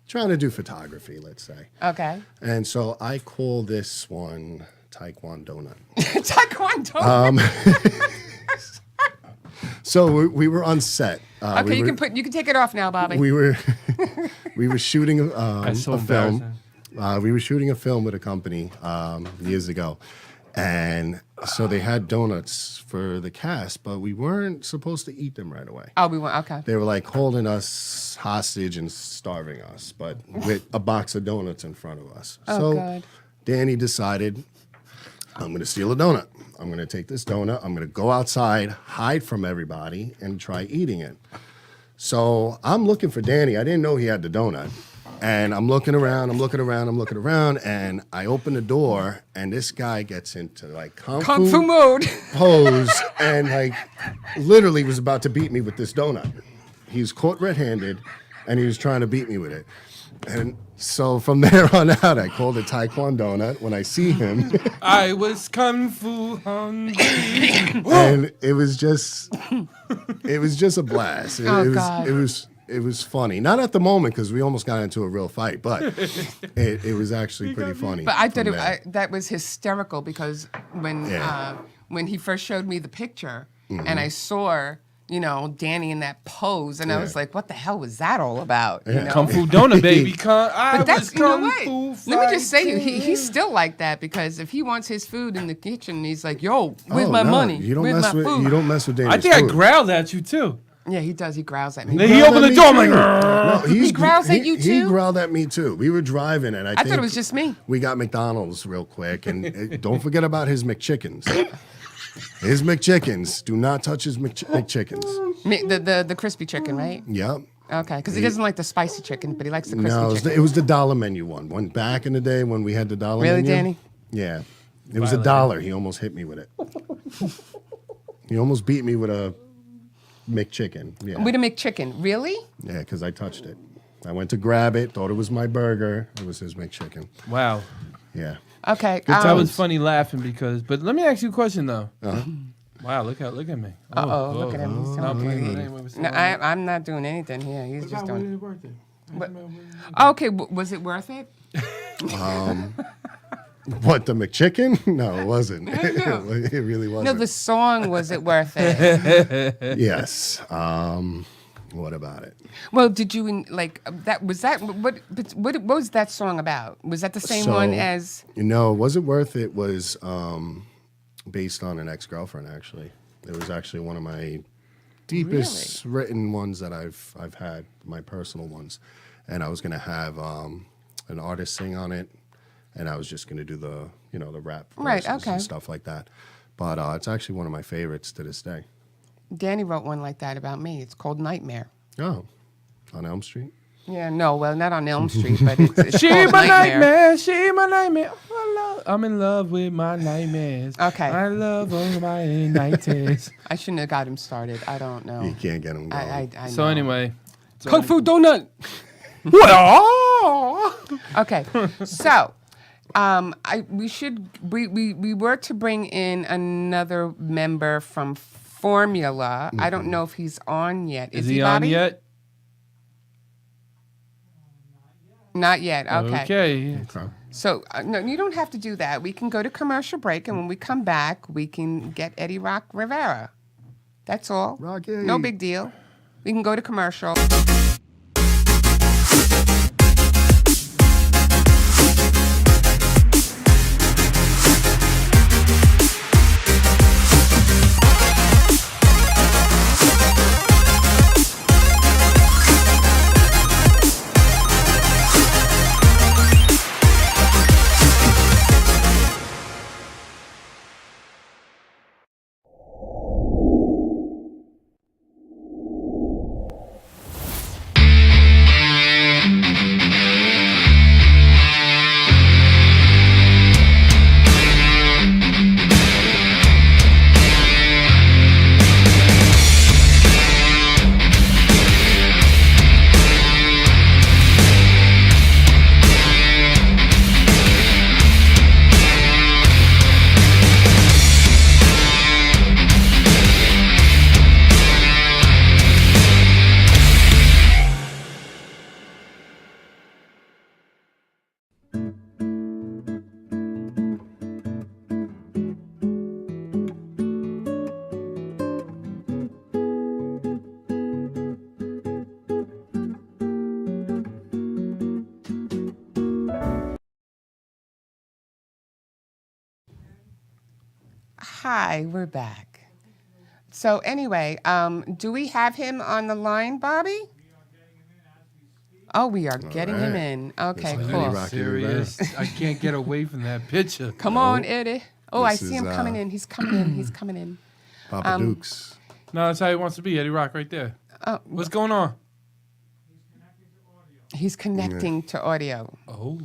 Speaker 6: trying to do photography, let's say.
Speaker 1: Okay.
Speaker 6: And so I call this one Taekwondo Nut.
Speaker 1: Taekwondo.
Speaker 6: So we were on set.
Speaker 1: Okay, you can take it off now, Bobby.
Speaker 6: We were we were shooting a
Speaker 3: so
Speaker 6: film. We were shooting a film with a company years ago, and so they had donuts for the cast, but we weren't supposed to eat them right away.
Speaker 1: Oh, we went. Okay.
Speaker 6: They were like holding us hostage and starving us, but with a box of donuts in front of us.
Speaker 1: Oh,
Speaker 6: so
Speaker 1: God.
Speaker 6: Danny decided, I'm going to steal a donut. I'm going to take this donut. I'm going to go outside, hide from everybody, and try eating it. So I'm looking for Danny. I didn't know he had the donut. And I'm looking around, and I open the door, and this guy gets into like
Speaker 1: Kung Fu mode.
Speaker 6: pose and like literally was about to beat me with this donut. He was caught red-handed, and he was trying to beat me with it. And so from there on out, I called it Taekwondo donut when I see him.
Speaker 3: I was kung fu hungry.
Speaker 6: And it was just a blast.
Speaker 1: God.
Speaker 6: It was funny. Not at the moment because we almost got into a real fight, but it was actually pretty funny.
Speaker 1: But I thought
Speaker 6: from there.
Speaker 1: that was hysterical because when he first showed me the picture and I saw, Danny in that pose, and I was like, what the hell was that all about? You know?
Speaker 3: Kung fu donut, baby.
Speaker 1: But that's, you know what?
Speaker 3: Kung fu
Speaker 1: Let me just say,
Speaker 3: fighting.
Speaker 1: he's still like that because if he wants his food in the kitchen, he's like, yo, where's my
Speaker 6: no,
Speaker 1: money?
Speaker 6: You don't
Speaker 1: Where's
Speaker 6: mess
Speaker 1: my
Speaker 6: with
Speaker 1: food?
Speaker 6: you don't mess with Danny's
Speaker 3: I think I
Speaker 6: food.
Speaker 3: growled at you too.
Speaker 1: Yeah, he does. He growls at me.
Speaker 3: Then he
Speaker 6: growled
Speaker 3: opened
Speaker 6: at
Speaker 3: the
Speaker 6: me
Speaker 3: door. I'm
Speaker 6: too.
Speaker 3: like,
Speaker 6: No,
Speaker 1: He growls at you
Speaker 6: He
Speaker 1: too?
Speaker 6: growled at me too. We were driving, and I
Speaker 1: thought
Speaker 6: think
Speaker 1: it was just me.
Speaker 6: We got McDonald's real quick, and don't forget about his McChickens. His McChickens. Do not touch his McChickens.
Speaker 1: The crispy chicken, right?
Speaker 6: Yep.
Speaker 1: Okay, because he doesn't like the spicy chicken, but he likes the crispy
Speaker 6: No,
Speaker 1: chicken.
Speaker 6: it was the dollar menu one. When back in the day when we had the dollar
Speaker 1: Really,
Speaker 6: menu.
Speaker 1: Danny?
Speaker 6: Yeah. It was $1. He almost hit me with it. He almost beat me with a McChicken. Yeah.
Speaker 1: With a McChicken, really?
Speaker 6: Yeah, because I touched it. I went to grab it, thought it was my burger. It was his McChicken.
Speaker 3: wow.
Speaker 6: Yeah.
Speaker 1: Okay.
Speaker 3: That was funny laughing because. But let me ask you a question though.
Speaker 6: Uh-huh.
Speaker 3: Wow, look at me.
Speaker 1: Look at him. He's
Speaker 3: Not
Speaker 1: telling
Speaker 3: playing
Speaker 1: me.
Speaker 3: with anyone.
Speaker 1: No, I'm not doing anything here. He's just doing.
Speaker 3: birthday.
Speaker 1: Okay, was it worth it?
Speaker 6: What, the McChicken? No, it wasn't. It really wasn't.
Speaker 1: No, the song, was it worth it?
Speaker 6: Yes. What about it?
Speaker 1: Well, did you like that? Was that what was that song about? Was that the same one as?
Speaker 6: Was it worth it? Was based on an ex-girlfriend. Actually, it was actually one of my deepest written ones that I've had, my personal ones, and I was gonna have an artist sing on it, and I was just gonna do the the rap verses and stuff like that. But it's actually one of my favorites to this day.
Speaker 1: Danny wrote one like that about me. It's called Nightmare.
Speaker 6: Oh, on Elm Street.
Speaker 1: Yeah, no, well, not on Elm Street, but it's
Speaker 3: She
Speaker 1: called
Speaker 3: my
Speaker 1: Nightmare.
Speaker 3: nightmare. She my nightmare. I'm in love with my nightmares.
Speaker 1: Okay.
Speaker 3: I love all my nightmares.
Speaker 1: I shouldn't have got him started. I don't know.
Speaker 6: You can't get them going.
Speaker 1: I
Speaker 3: So
Speaker 1: know.
Speaker 3: anyway.
Speaker 1: Kung Fu donut. Okay, so we were to bring in another member from Formula. I don't know if he's on yet.
Speaker 3: Is he on
Speaker 1: Bobby?
Speaker 3: yet?
Speaker 1: Not yet. Okay.
Speaker 3: Okay.
Speaker 1: So no, you don't have to do that. We can go to commercial break, and when we come back, we can get Eddie Rock Rivera. That's all.
Speaker 6: Rocky.
Speaker 1: No big deal. We can go to commercial. Hi, we're back. So anyway, do we have him on the line, Bobby? Oh, we are getting him
Speaker 6: right.
Speaker 1: in. Okay,
Speaker 6: It's
Speaker 1: cool.
Speaker 6: Eddie Rock.
Speaker 3: Serious. I can't get away from that picture.
Speaker 1: Come on, Eddie. Oh, I
Speaker 6: This
Speaker 1: see
Speaker 6: is,
Speaker 1: him coming in. He's coming in. He's coming in.
Speaker 6: Papa Dukes.
Speaker 3: No, that's how he wants to be. Eddie Rock right there.
Speaker 1: Oh,
Speaker 3: What's going on?
Speaker 1: he's connecting to audio.
Speaker 3: Oh.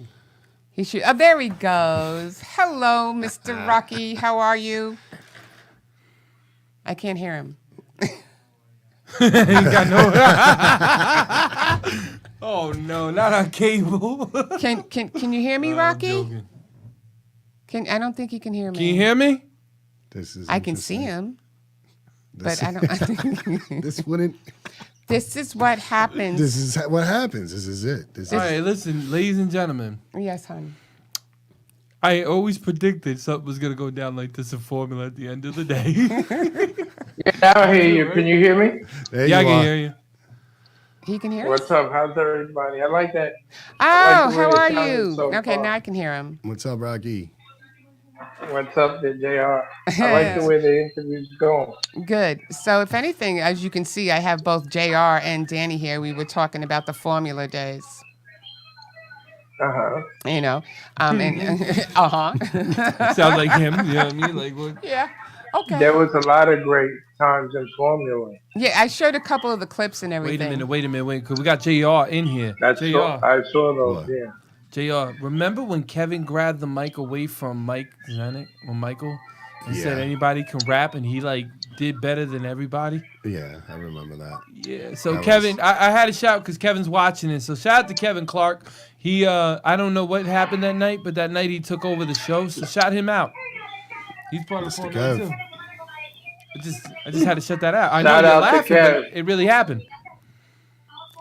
Speaker 1: He should. Oh, there he goes. Hello, Mr. Rocky. How are you? I can't hear him.
Speaker 3: He got no. Oh no, not on cable.
Speaker 1: Can you hear me,
Speaker 3: I'm
Speaker 1: Rocky?
Speaker 3: joking.
Speaker 1: I don't think he can hear me.
Speaker 3: Can you hear me?
Speaker 6: This is
Speaker 1: I can see
Speaker 6: interesting.
Speaker 1: him, but I don't.
Speaker 6: This wouldn't.
Speaker 1: This is what happens.
Speaker 6: This is what happens. This is it. This
Speaker 3: All
Speaker 6: is.
Speaker 3: right, listen, ladies and gentlemen.
Speaker 1: Yes, hon.
Speaker 3: I always predicted something was gonna go down like this in Formula at the end of the day.
Speaker 8: Yeah, I hear you. Can you hear me?
Speaker 6: There
Speaker 3: Yeah, I
Speaker 6: you
Speaker 3: can
Speaker 6: are.
Speaker 3: hear you.
Speaker 1: He can hear us.
Speaker 8: What's up? How's everybody? I like that.
Speaker 1: Oh,
Speaker 8: like the way
Speaker 1: how
Speaker 8: it
Speaker 1: are
Speaker 8: sounded
Speaker 1: you?
Speaker 8: so
Speaker 1: Okay,
Speaker 8: far.
Speaker 1: now I can hear him.
Speaker 6: What's up, Rocky?
Speaker 8: What's up, there, JR? I like the way the interview's going.
Speaker 1: Good. So, if anything, as you can see, I have both JR and Danny here. We were talking about the Formula days.
Speaker 8: Uh-huh.
Speaker 1: You know, and
Speaker 3: Sounds like him. You know what I mean? Like what?
Speaker 1: yeah. Okay.
Speaker 8: There was a lot of great times in Formula.
Speaker 1: Yeah, I showed a couple of the clips and
Speaker 3: Wait
Speaker 1: everything.
Speaker 3: a minute. Wait, because we got JR in here.
Speaker 8: I
Speaker 3: JR.
Speaker 8: saw those,
Speaker 6: What?
Speaker 8: yeah.
Speaker 3: JR, remember when Kevin grabbed the mic away from Mike Zanuck, or Michael, and said
Speaker 6: Yeah.
Speaker 3: anybody can rap, and he like did better than everybody?
Speaker 6: Yeah, I remember that.
Speaker 3: Yeah. So
Speaker 6: That
Speaker 3: Kevin,
Speaker 6: was-
Speaker 3: I had a shout because Kevin's watching it. So shout out to Kevin Clark. He, I don't know what happened that night, but that night he took over the show. So shout him out. He's part of the
Speaker 6: Mr.
Speaker 3: Formula
Speaker 6: Kev.
Speaker 3: too. I just had to shut that out. I know
Speaker 8: Shout
Speaker 3: you're
Speaker 8: out to
Speaker 3: laughing,
Speaker 8: Kev.
Speaker 3: but it really happened.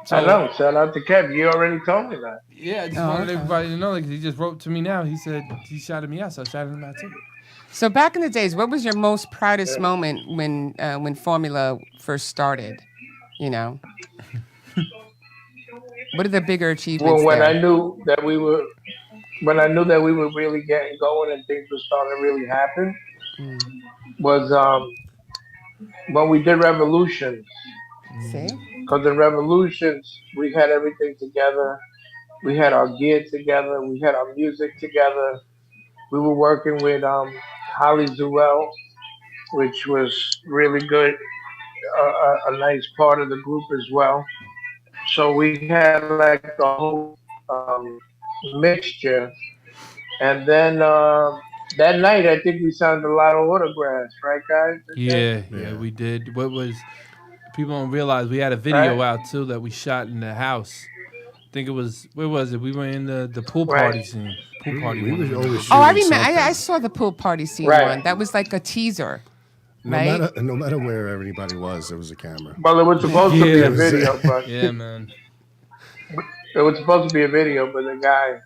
Speaker 3: So,
Speaker 8: I know. Shout out to Kev. You already told me that.
Speaker 3: Yeah, I just
Speaker 1: Oh,
Speaker 3: wanted
Speaker 1: okay.
Speaker 3: everybody to know. Like, he just wrote to me now. He said he shouted me out, so I shouted him out too.
Speaker 1: So, back in the days, what was your most proudest moment when Formula first started? You know, what are the bigger achievements
Speaker 8: Well, when
Speaker 1: there?
Speaker 8: I knew that we were really getting going and things were starting to really happen, was when we did Revolutions.
Speaker 1: See?
Speaker 8: Because in Revolutions, we had everything together. We had our gear together. We had our music together. We were working with Holly Zuel, which was really good, a nice part of the group as well. So we had like a whole mixture. And then that night, I think we signed a lot of autographs, right, guys?
Speaker 3: Yeah, we did. What was people don't realize we had a video
Speaker 8: Right.
Speaker 3: out too that we shot in the house. I think it was where was it? We were in the pool
Speaker 8: Right.
Speaker 3: party scene. Pool party.
Speaker 6: We
Speaker 3: one
Speaker 6: was
Speaker 3: of them.
Speaker 6: always
Speaker 1: Oh, I
Speaker 6: shooting
Speaker 1: remember. I
Speaker 6: something.
Speaker 1: saw the pool party scene
Speaker 8: Right.
Speaker 1: one. That was like a teaser,
Speaker 6: No
Speaker 1: right?
Speaker 6: matter where everybody was, there was a camera.
Speaker 8: Well, it was supposed to be
Speaker 3: Yeah.
Speaker 8: a video, but
Speaker 3: Yeah, man.
Speaker 8: it was supposed to be a video, but the guy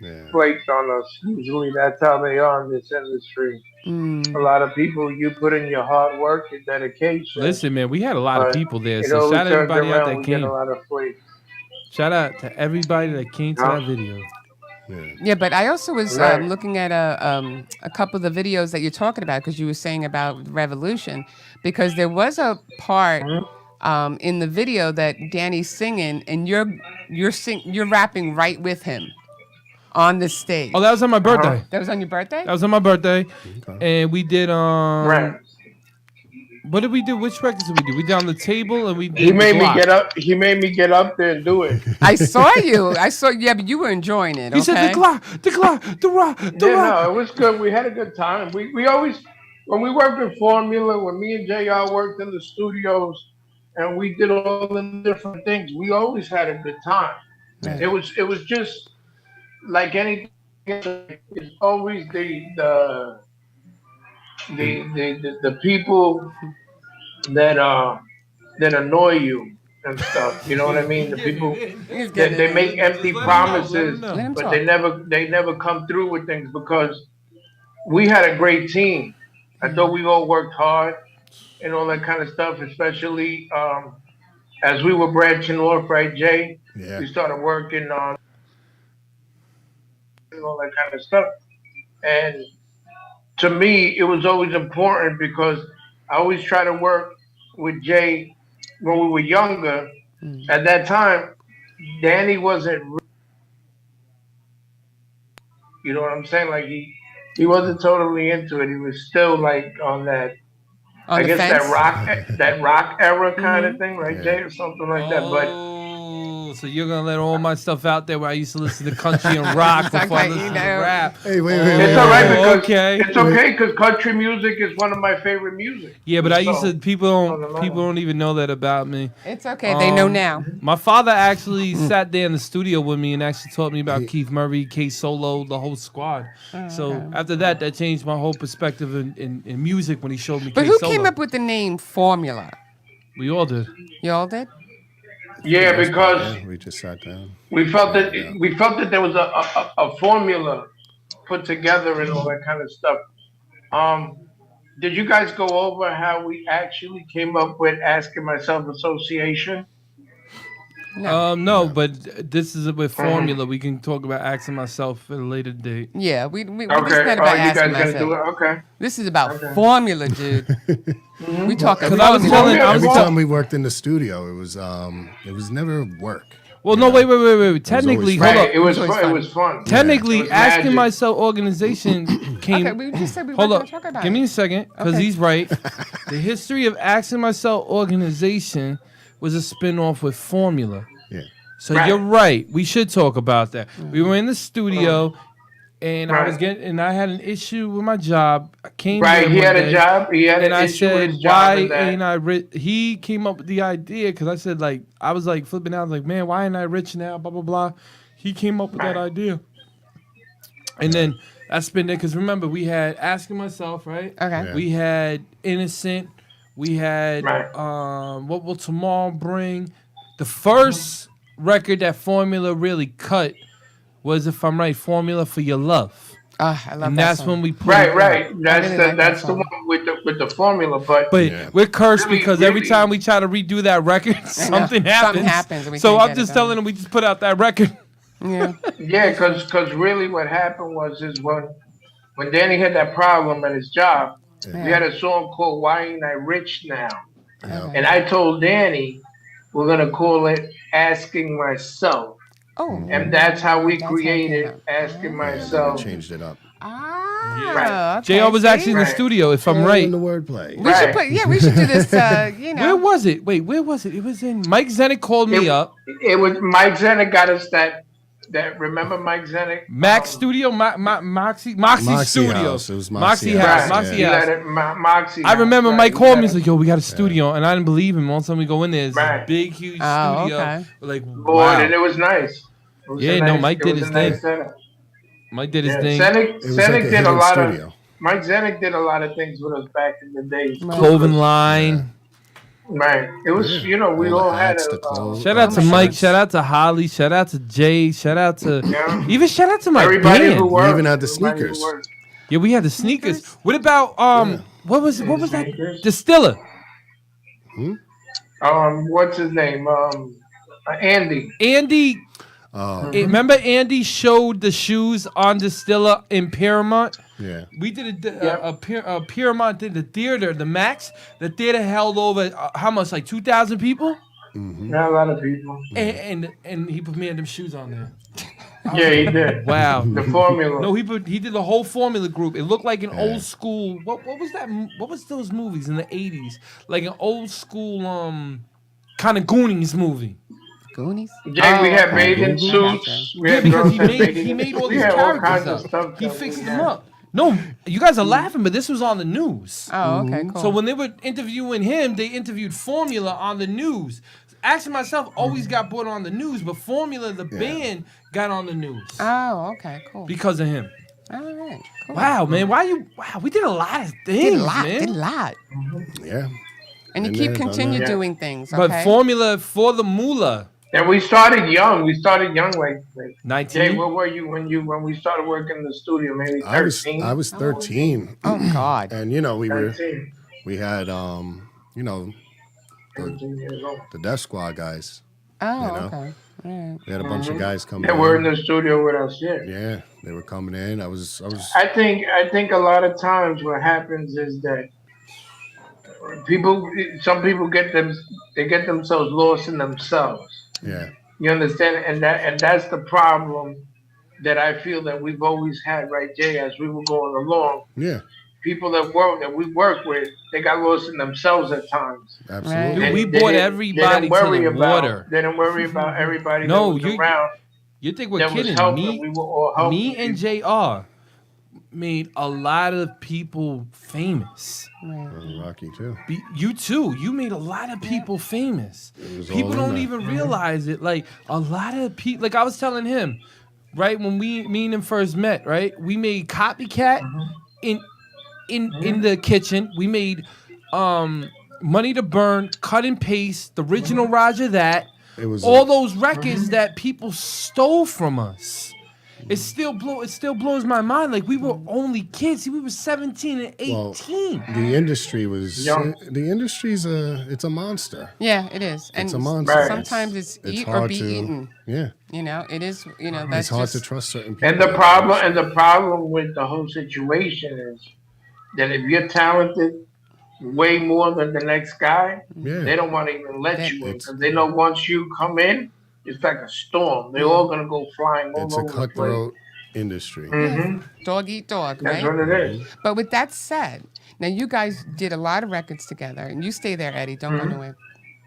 Speaker 6: Yeah.
Speaker 8: flaked on us. Usually that's how they are in this industry. A lot of people, you put in your hard work and dedication.
Speaker 3: Listen, man, we had a lot of
Speaker 8: but
Speaker 3: people there.
Speaker 8: it
Speaker 3: So
Speaker 8: always
Speaker 3: shout out
Speaker 8: turns
Speaker 3: everybody out
Speaker 8: around,
Speaker 3: that
Speaker 8: we get
Speaker 3: came.
Speaker 8: a lot of flakes.
Speaker 3: Shout out to everybody that came to that video.
Speaker 6: Yeah.
Speaker 1: Yeah, but I also was
Speaker 8: Right.
Speaker 1: looking at a couple of the videos that you're talking about because you were saying about Revolution, because there was a part in the video that Danny's singing and you're rapping right with him on the stage.
Speaker 3: Oh, that was on my birthday.
Speaker 1: That was on your birthday?
Speaker 3: That was on my birthday, and we did
Speaker 8: Right.
Speaker 3: What did we do? Which records did we do? We did On the Table, and we did
Speaker 8: He made
Speaker 3: The
Speaker 8: me
Speaker 3: Block.
Speaker 8: get up. He made me get up there and do it.
Speaker 1: I saw you. Yeah, but you were enjoying it.
Speaker 3: He
Speaker 1: Okay?
Speaker 3: said the rock, the rock.
Speaker 8: Yeah, no, it was good. We had a good time. We always, when we worked in Formula, when me and JR worked in the studios, and we did all the different things, we always had a good time.
Speaker 6: Yeah.
Speaker 8: It was just like anything. It's always the people that annoy you and stuff. You know what I mean? The people
Speaker 1: He's
Speaker 8: that
Speaker 1: getting
Speaker 8: they
Speaker 1: it.
Speaker 8: make empty
Speaker 3: Let him know,
Speaker 8: promises,
Speaker 3: let him know.
Speaker 1: Let him
Speaker 8: but
Speaker 1: talk.
Speaker 8: they never come through with things because we had a great team. I thought we all worked hard and all that kind of stuff, especially as we were branching off, right, Jay?
Speaker 6: Yeah.
Speaker 8: We started working on and all that kind of stuff. And to me, it was always important because I always try to work with Jay when we were younger. At that time, Danny wasn't, you know what I'm saying? Like He wasn't totally into it. He was still like on that.
Speaker 1: On
Speaker 8: I
Speaker 1: the
Speaker 8: guess
Speaker 1: fence.
Speaker 8: that rock era kind of
Speaker 1: Mm-hmm.
Speaker 8: thing, right,
Speaker 6: Yeah.
Speaker 8: Jay, or something like that. But
Speaker 3: Oh, so you're gonna let all my stuff out there where I used to listen to country and rock
Speaker 1: Talk
Speaker 3: before I
Speaker 1: about,
Speaker 3: listen
Speaker 1: you
Speaker 3: to
Speaker 1: know.
Speaker 3: rap.
Speaker 6: Hey, wait.
Speaker 8: it's all right because
Speaker 3: okay.
Speaker 8: it's okay because country music is one of my favorite music.
Speaker 3: Yeah, but I used to
Speaker 8: So,
Speaker 3: people
Speaker 8: doesn't matter.
Speaker 3: don't even know that about me.
Speaker 1: It's okay. They know now.
Speaker 3: My father actually sat there in the studio with me and actually taught me about Keith Murray, K Solo, the whole squad. So after that changed my whole perspective in music when he showed me
Speaker 1: But
Speaker 3: K
Speaker 1: who
Speaker 3: Solo.
Speaker 1: came up with the name Formula?
Speaker 3: We all did.
Speaker 1: You all did?
Speaker 8: Yeah, because
Speaker 6: Yeah, we just sat down.
Speaker 8: we felt that
Speaker 6: Yeah.
Speaker 8: we felt that there was a formula put together and all that kind of stuff. Did you guys go over how we actually came up with Asking Myself Association?
Speaker 1: No.
Speaker 3: No, but this is with formula. We can talk about asking myself at a later date.
Speaker 1: Yeah, we this is
Speaker 8: Okay.
Speaker 1: not
Speaker 8: Oh,
Speaker 1: about
Speaker 8: you
Speaker 1: asking
Speaker 8: guys gonna do
Speaker 1: myself.
Speaker 8: it? Okay.
Speaker 1: This is about
Speaker 8: Okay.
Speaker 1: formula, dude. We talking
Speaker 3: 'Cause I was
Speaker 1: formula.
Speaker 3: telling- I was
Speaker 6: Every
Speaker 3: tell-
Speaker 6: time we worked in the studio, it was never work.
Speaker 3: Well, no, wait. Technically,
Speaker 6: always
Speaker 3: hold
Speaker 8: Right.
Speaker 3: up.
Speaker 8: It was
Speaker 1: always
Speaker 8: fun. It
Speaker 1: fun.
Speaker 8: was fun.
Speaker 3: Technically,
Speaker 8: It was
Speaker 3: asking
Speaker 8: magic.
Speaker 3: myself organization came.
Speaker 1: Okay, we just said we
Speaker 3: Hold
Speaker 1: were
Speaker 3: up.
Speaker 1: going to talk about
Speaker 3: Give
Speaker 1: it.
Speaker 3: me a second, because
Speaker 1: Okay.
Speaker 3: he's right. The history of asking myself organization was a spin-off with formula.
Speaker 6: Yeah.
Speaker 3: So
Speaker 8: Right.
Speaker 3: you're right. We should talk about that. We were in the studio, and I was
Speaker 8: Right.
Speaker 3: and I had an issue with my job. I came
Speaker 8: Right.
Speaker 3: there
Speaker 8: He
Speaker 3: one
Speaker 8: had a
Speaker 3: day,
Speaker 8: job. He had
Speaker 3: and
Speaker 8: an
Speaker 3: I
Speaker 8: issue with
Speaker 3: said,
Speaker 8: his job.
Speaker 3: "Why
Speaker 8: and that.
Speaker 3: ain't I rich?" He came up with the idea because I said, like, I was like flipping out, like, "Man, why ain't I rich now?" Blah blah blah. He came up with that
Speaker 8: Right.
Speaker 3: idea, and then I spent it because remember we had asking myself, right?
Speaker 1: Okay.
Speaker 6: Yeah.
Speaker 3: We had innocent. We had
Speaker 8: Right.
Speaker 3: what will tomorrow bring? The first record that Formula really cut was, if I'm right, Formula for Your Love,
Speaker 1: Ah, I love
Speaker 3: and
Speaker 1: that
Speaker 3: that's
Speaker 1: song.
Speaker 3: when we put
Speaker 8: Right.
Speaker 3: it
Speaker 8: Right.
Speaker 3: out.
Speaker 8: That's
Speaker 1: really
Speaker 8: the
Speaker 1: like that
Speaker 8: that's the
Speaker 1: song.
Speaker 8: one with the formula. But
Speaker 3: But
Speaker 6: Yeah.
Speaker 3: we're cursed
Speaker 8: Really,
Speaker 3: because every
Speaker 8: really-
Speaker 3: time we try to redo that record, something happens.
Speaker 1: Something happens and we
Speaker 3: So
Speaker 1: can't
Speaker 3: I'm
Speaker 1: get it
Speaker 3: just
Speaker 1: done.
Speaker 3: telling them we just put out that record.
Speaker 1: Yeah.
Speaker 8: yeah, because really what happened was is when Danny had that problem at his job, we had a song called "Why Ain't I Rich Now,"
Speaker 1: Okay.
Speaker 8: and I told Danny we're gonna call it "Asking Myself."
Speaker 1: Oh.
Speaker 8: And that's how we
Speaker 1: That's how it
Speaker 8: created
Speaker 1: came out.
Speaker 8: Asking
Speaker 6: Yeah, then
Speaker 8: Myself.
Speaker 6: we changed it up.
Speaker 1: Ah.
Speaker 8: Right.
Speaker 1: Okay,
Speaker 3: JR was
Speaker 1: see?
Speaker 3: actually in the
Speaker 8: Right.
Speaker 3: studio, if I'm
Speaker 6: And
Speaker 3: right.
Speaker 6: the wordplay.
Speaker 1: We should
Speaker 8: Right.
Speaker 1: put. Yeah, we should do this.
Speaker 3: Where was it? Wait, where was it? It was in Mike Zenick called me
Speaker 8: It-
Speaker 3: up.
Speaker 8: It was Mike Zenick got us that. Remember Mike Zenick?
Speaker 3: Max Studio, Moxie
Speaker 6: Moxie
Speaker 3: Studio.
Speaker 6: House. It was
Speaker 3: Moxie
Speaker 6: Moxie
Speaker 3: House.
Speaker 6: House,
Speaker 3: Moxie
Speaker 8: He
Speaker 3: House.
Speaker 8: let it, Moxie.
Speaker 3: I remember
Speaker 8: House,
Speaker 3: Mike
Speaker 8: right,
Speaker 3: called
Speaker 8: he
Speaker 3: me. He's
Speaker 8: let
Speaker 3: like, "Yo, we got a studio," and I didn't believe him. All of a sudden, we go in there. It's a
Speaker 8: Right.
Speaker 3: big, huge
Speaker 1: Oh,
Speaker 3: studio.
Speaker 1: okay.
Speaker 3: We're like,
Speaker 8: Boy,
Speaker 3: wow.
Speaker 8: and it was nice. It was
Speaker 3: Yeah,
Speaker 8: a
Speaker 3: no,
Speaker 8: nice-
Speaker 3: Mike
Speaker 8: it
Speaker 3: did
Speaker 8: was
Speaker 3: his
Speaker 8: a nice
Speaker 3: thing.
Speaker 8: setup.
Speaker 3: Mike did his
Speaker 8: Yeah,
Speaker 3: thing.
Speaker 8: Zenick,
Speaker 6: It was
Speaker 8: Zenick
Speaker 6: like a
Speaker 8: did a
Speaker 6: hidden
Speaker 8: lot
Speaker 6: studio.
Speaker 8: of. Mike Zenick did a lot of things with us back in the day.
Speaker 3: Clothing line.
Speaker 8: Right. It was,
Speaker 6: Yeah.
Speaker 8: you know, we
Speaker 6: All the
Speaker 8: all had
Speaker 6: hats,
Speaker 8: a.
Speaker 6: the clothes.
Speaker 3: Shout out to
Speaker 6: the
Speaker 3: Mike.
Speaker 6: shirts.
Speaker 3: Shout out to Holly. Shout out to Jay. Shout out to
Speaker 8: Yeah.
Speaker 3: even shout out to my
Speaker 8: Everybody
Speaker 3: band.
Speaker 8: who worked.
Speaker 6: even had the
Speaker 8: everybody who
Speaker 6: sneakers.
Speaker 8: worked.
Speaker 3: Yeah, we had the sneakers. What about what was that
Speaker 8: Sneakers.
Speaker 3: distiller?
Speaker 8: What's his name? Andy.
Speaker 3: Andy.
Speaker 6: Oh,
Speaker 3: Remember Andy showed the shoes on Distiller in Paramount?
Speaker 6: yeah.
Speaker 3: We did
Speaker 8: Yep.
Speaker 3: a Paramount did the theater, the Max. The theater held over how much, like 2,000 people,
Speaker 8: Not a lot of people.
Speaker 3: and he put me in them shoes on there.
Speaker 8: Yeah, he did.
Speaker 3: Wow.
Speaker 8: The formula.
Speaker 3: No, he did the whole Formula group. It looked like an old school. What was that? What was those movies in the 80s? Like an old school kind of Goonies movie.
Speaker 1: Goonies.
Speaker 8: Yeah, we had
Speaker 1: okay.
Speaker 8: bathing
Speaker 1: I
Speaker 8: suits.
Speaker 1: gotcha.
Speaker 8: We
Speaker 3: Yeah,
Speaker 8: had
Speaker 3: because
Speaker 8: girls
Speaker 3: he
Speaker 8: that
Speaker 3: made
Speaker 8: bathing
Speaker 3: he made all
Speaker 8: suits.
Speaker 3: these
Speaker 8: We had all
Speaker 3: characters
Speaker 8: kinds
Speaker 3: up.
Speaker 8: of stuff.
Speaker 3: He
Speaker 8: that
Speaker 3: fixed
Speaker 8: we
Speaker 3: them
Speaker 8: had.
Speaker 3: up. No, you guys are laughing, but this was on the news.
Speaker 1: Oh, okay, cool.
Speaker 3: So when they were interviewing him, they interviewed Formula on the news. Asking Myself always got put on the news, but Formula, the band, got on the news
Speaker 1: Oh, okay, cool.
Speaker 3: because of him.
Speaker 1: All right, cool.
Speaker 3: Wow, man, wow, we did a lot of things,
Speaker 1: Did a lot,
Speaker 3: man.
Speaker 1: did a lot.
Speaker 6: Yeah.
Speaker 1: And you
Speaker 6: Been
Speaker 1: keep
Speaker 6: there, done
Speaker 1: continue
Speaker 6: that.
Speaker 1: doing things,
Speaker 3: But
Speaker 1: okay?
Speaker 3: Formula for the moolah,
Speaker 8: And we started young. We started young, like Jay.
Speaker 3: 19.
Speaker 8: What were you when we started working in the studio? Maybe
Speaker 6: I was
Speaker 8: 13.
Speaker 6: I was 13,
Speaker 1: Oh, God.
Speaker 6: and we had
Speaker 8: 13 years old.
Speaker 6: the Death Squad guys.
Speaker 1: Oh,
Speaker 6: You know?
Speaker 1: okay. All right.
Speaker 6: We had a bunch of guys coming.
Speaker 8: They were in the studio with us. Yeah.
Speaker 6: Yeah, they were coming in. I was.
Speaker 8: I think a lot of times what happens is that some people get themselves lost in themselves.
Speaker 6: Yeah.
Speaker 8: You understand? And that's the problem that I feel that we've always had, right, Jay, as we were going along.
Speaker 6: Yeah,
Speaker 8: People that we work with, they got lost in themselves at times.
Speaker 6: absolutely.
Speaker 3: Dude,
Speaker 8: And
Speaker 3: we
Speaker 8: they
Speaker 3: brought
Speaker 8: didn't- they
Speaker 3: everybody
Speaker 8: didn't
Speaker 3: to
Speaker 8: worry
Speaker 3: the
Speaker 8: about
Speaker 3: water.
Speaker 8: they didn't worry about everybody
Speaker 3: No,
Speaker 8: that was
Speaker 3: you
Speaker 8: around
Speaker 3: you think we're
Speaker 8: that was
Speaker 3: kidding?
Speaker 8: helping. We were all helping.
Speaker 3: Me and JR made a lot of people famous.
Speaker 6: Rocky too.
Speaker 3: You too. You made a lot of people famous.
Speaker 6: was
Speaker 3: People
Speaker 6: all in
Speaker 3: don't
Speaker 6: there.
Speaker 3: even realize it. Like a lot of people. Like I was telling him, right when me and him first met, right? We made Copycat in the kitchen. We made Money to Burn, Cut and Paste, the original Roger That.
Speaker 6: It was
Speaker 3: all those records that people stole from us. It still blows my mind. Like we were only kids. We were 17 and 18.
Speaker 6: Well, the industry was
Speaker 8: Young.
Speaker 6: the industry's it's a monster.
Speaker 1: Yeah, it is. And
Speaker 6: It's a monster.
Speaker 1: sometimes it's eat or
Speaker 6: hard
Speaker 1: be
Speaker 6: to,
Speaker 1: eaten.
Speaker 6: Yeah,
Speaker 1: You know, it is. You know,
Speaker 6: it's
Speaker 1: that's
Speaker 6: hard
Speaker 1: just,
Speaker 6: to trust certain people.
Speaker 8: And the problem with the whole situation is that if you're talented way more than the next guy,
Speaker 6: Yeah.
Speaker 8: they don't want to even let you in
Speaker 6: It's-
Speaker 8: because they know once you come in, it's like a storm. They're all gonna go flying all
Speaker 6: It's a
Speaker 8: over the place.
Speaker 6: cutthroat industry.
Speaker 8: Mm-hmm.
Speaker 1: dog eat dog,
Speaker 8: That's
Speaker 1: right?
Speaker 8: what it is.
Speaker 1: But with that said, now you guys did a lot of records together, and you stay there, Eddie. Don't go away.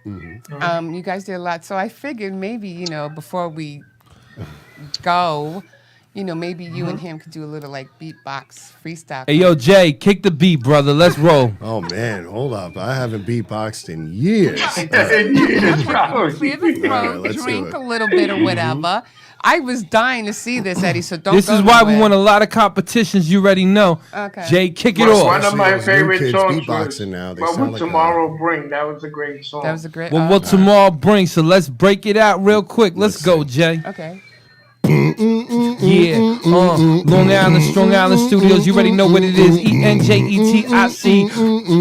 Speaker 1: You guys did a lot, so I figured maybe before we go, maybe you and him could do a little like beatbox freestyle.
Speaker 3: Hey yo, Jay, kick the beat, brother. Let's roll.
Speaker 6: Oh man, hold up! I haven't beatboxed in years.
Speaker 1: Clear the throat,
Speaker 6: All right, let's do
Speaker 1: drink
Speaker 6: it.
Speaker 1: a little bit or whatever. I was dying to see this, Eddie. So don't.
Speaker 3: This
Speaker 1: go
Speaker 3: is why we
Speaker 1: nowhere.
Speaker 3: won a lot of competitions. You already know.
Speaker 1: Okay.
Speaker 3: Jay, kick it
Speaker 8: One
Speaker 3: off.
Speaker 8: of my
Speaker 6: Those new
Speaker 8: favorite
Speaker 6: kids
Speaker 8: songs was
Speaker 6: beatboxing now. They
Speaker 8: "What
Speaker 6: sound
Speaker 8: Would
Speaker 6: like
Speaker 8: Tomorrow Bring." That was a great song.
Speaker 1: That was a great.
Speaker 3: Well, what tomorrow brings, so let's break it out real quick. Let's go, Jay.
Speaker 1: Okay.
Speaker 3: Yeah, Long Island, Strong Island Studios. You already know what it is. ENJETIC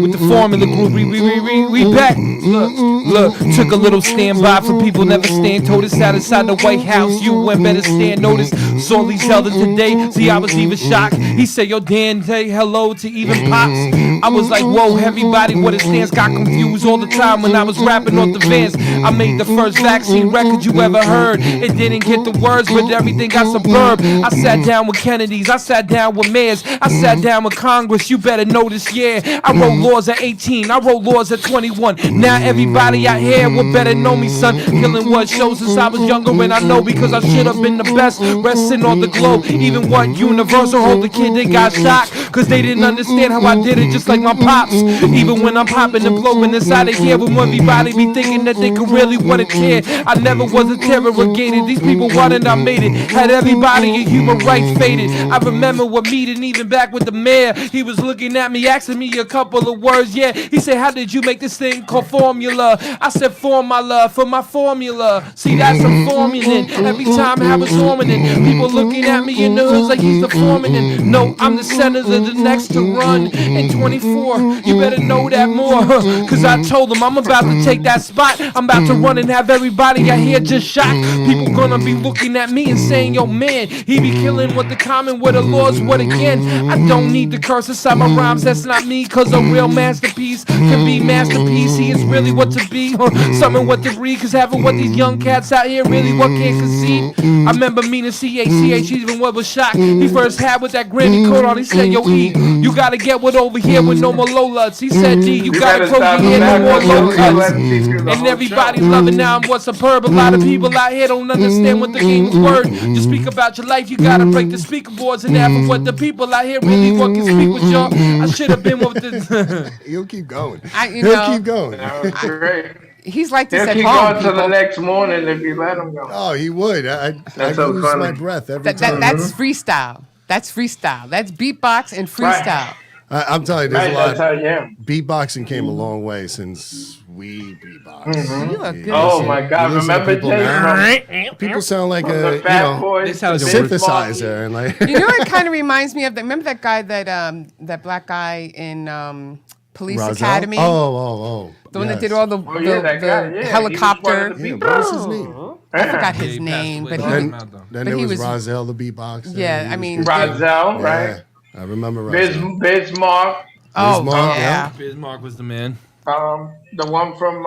Speaker 3: with the formula group. We back. Look. Took a little standby for people never stand. Told us out inside the White House. You went better stand notice. Saw Lee Zelda today. See, I was even shocked. He said, "Yo, Dan, say hello to even pops." I was like, "Whoa, everybody, what it stands." Got confused all the time when I was rapping off the Vans. I made the first vaccine record you ever heard. It didn't get the words, but everything got suburb. I sat down with Kennedys, I sat down with mayors, I sat down with Congress. You better know this, yeah. I wrote laws at 18, I wrote laws at 21. Now everybody out here would better know me, son. Killing what shows since I was younger, and I know because I should have been the best. Resting on the globe, even what Universal hold the kid, they got shocked. Cause they didn't understand how I did it, just like my pops. Even when I'm popping and blowing inside of here, when everybody be thinking that they could really want to care. I never was interrogated, these people wanted, I made it. Had everybody in human rights faded. I remember what meeting, even back with the mayor. He was looking at me, asking me a couple of words. Yeah, he said, "How did you make this thing called formula?" I said, "For my love, for my formula." See, that's a formula. Every time I have a formula, people looking at me in the hoods like he's the foreman. No, I'm the senator, the next to run in 24. You better know that more. Cause I told him I'm about to take that spot. I'm about to run and have everybody out here just shocked. People gonna be looking at me and saying, "Yo, man, he be killing what the common, what the laws, what again." I don't need the curse inside my rhymes, that's not me. Cause a real masterpiece can be masterpiece. He is really what to be, something what to read. Cause having what these young cats out here really what can't conceive. I remember meeting CH, even what was shocked. He first had with that Grammy coat on. He said, "Yo, E, you gotta get with over here with no more low luts." He said, "D, you gotta close your hair, no more low cuts." And everybody loving now I'm what's superb. A lot of people out here don't understand what the game is word. Just speak about your life, you gotta break the speaker boards and have what the people out here really what can speak with y'all. I should have been with the
Speaker 6: He'll keep going.
Speaker 1: You
Speaker 6: He'll
Speaker 1: know,
Speaker 6: keep going.
Speaker 8: That was great.
Speaker 1: he's like this
Speaker 8: He'll
Speaker 1: at
Speaker 8: keep
Speaker 1: home.
Speaker 8: going till the
Speaker 1: people.
Speaker 8: next morning if you let him go.
Speaker 6: Oh, he would. I
Speaker 8: That's so
Speaker 6: lose
Speaker 8: funny.
Speaker 6: my breath every
Speaker 1: That,
Speaker 6: time.
Speaker 1: that's freestyle. That's freestyle. That's beatbox and freestyle.
Speaker 6: I'm telling you, there's
Speaker 8: Right,
Speaker 6: a lot.
Speaker 8: that's how you am.
Speaker 6: Beatboxing came a long way since we beatbox.
Speaker 1: You are good.
Speaker 8: Oh
Speaker 1: as
Speaker 8: my
Speaker 1: shit.
Speaker 8: God!
Speaker 6: You listen to
Speaker 8: Remember
Speaker 6: people
Speaker 8: Jay
Speaker 6: now?
Speaker 8: from
Speaker 6: People sound like
Speaker 8: the
Speaker 6: a
Speaker 8: Fat Boys?
Speaker 3: They sound
Speaker 8: the
Speaker 3: like a
Speaker 8: Big
Speaker 6: synthesizer and like.
Speaker 1: You know, it kind of reminds me of that. Remember that guy that black guy in Police
Speaker 6: Rozelle?
Speaker 1: Academy,
Speaker 6: Oh.
Speaker 1: the one that
Speaker 6: yes.
Speaker 1: did all the,
Speaker 8: Oh, yeah, that guy, yeah.
Speaker 1: helicopter.
Speaker 8: He was one of the
Speaker 6: Yeah,
Speaker 8: people.
Speaker 6: what was his name?
Speaker 1: I forgot
Speaker 3: Yeah,
Speaker 1: his
Speaker 3: he
Speaker 1: name,
Speaker 3: passed
Speaker 1: but
Speaker 3: away.
Speaker 1: he.
Speaker 3: Then-
Speaker 6: Then
Speaker 1: But
Speaker 6: there
Speaker 1: he
Speaker 6: was
Speaker 1: was-
Speaker 6: Rozelle the beatboxer.
Speaker 1: Yeah,
Speaker 6: He
Speaker 1: I
Speaker 6: was
Speaker 1: mean,
Speaker 6: good.
Speaker 8: Rozelle,
Speaker 6: Yeah,
Speaker 8: right?
Speaker 6: I remember Rozelle.
Speaker 8: Bismarck,
Speaker 1: Oh
Speaker 6: Bismarck,
Speaker 1: yeah.
Speaker 3: Bismarck was the man.
Speaker 8: the one from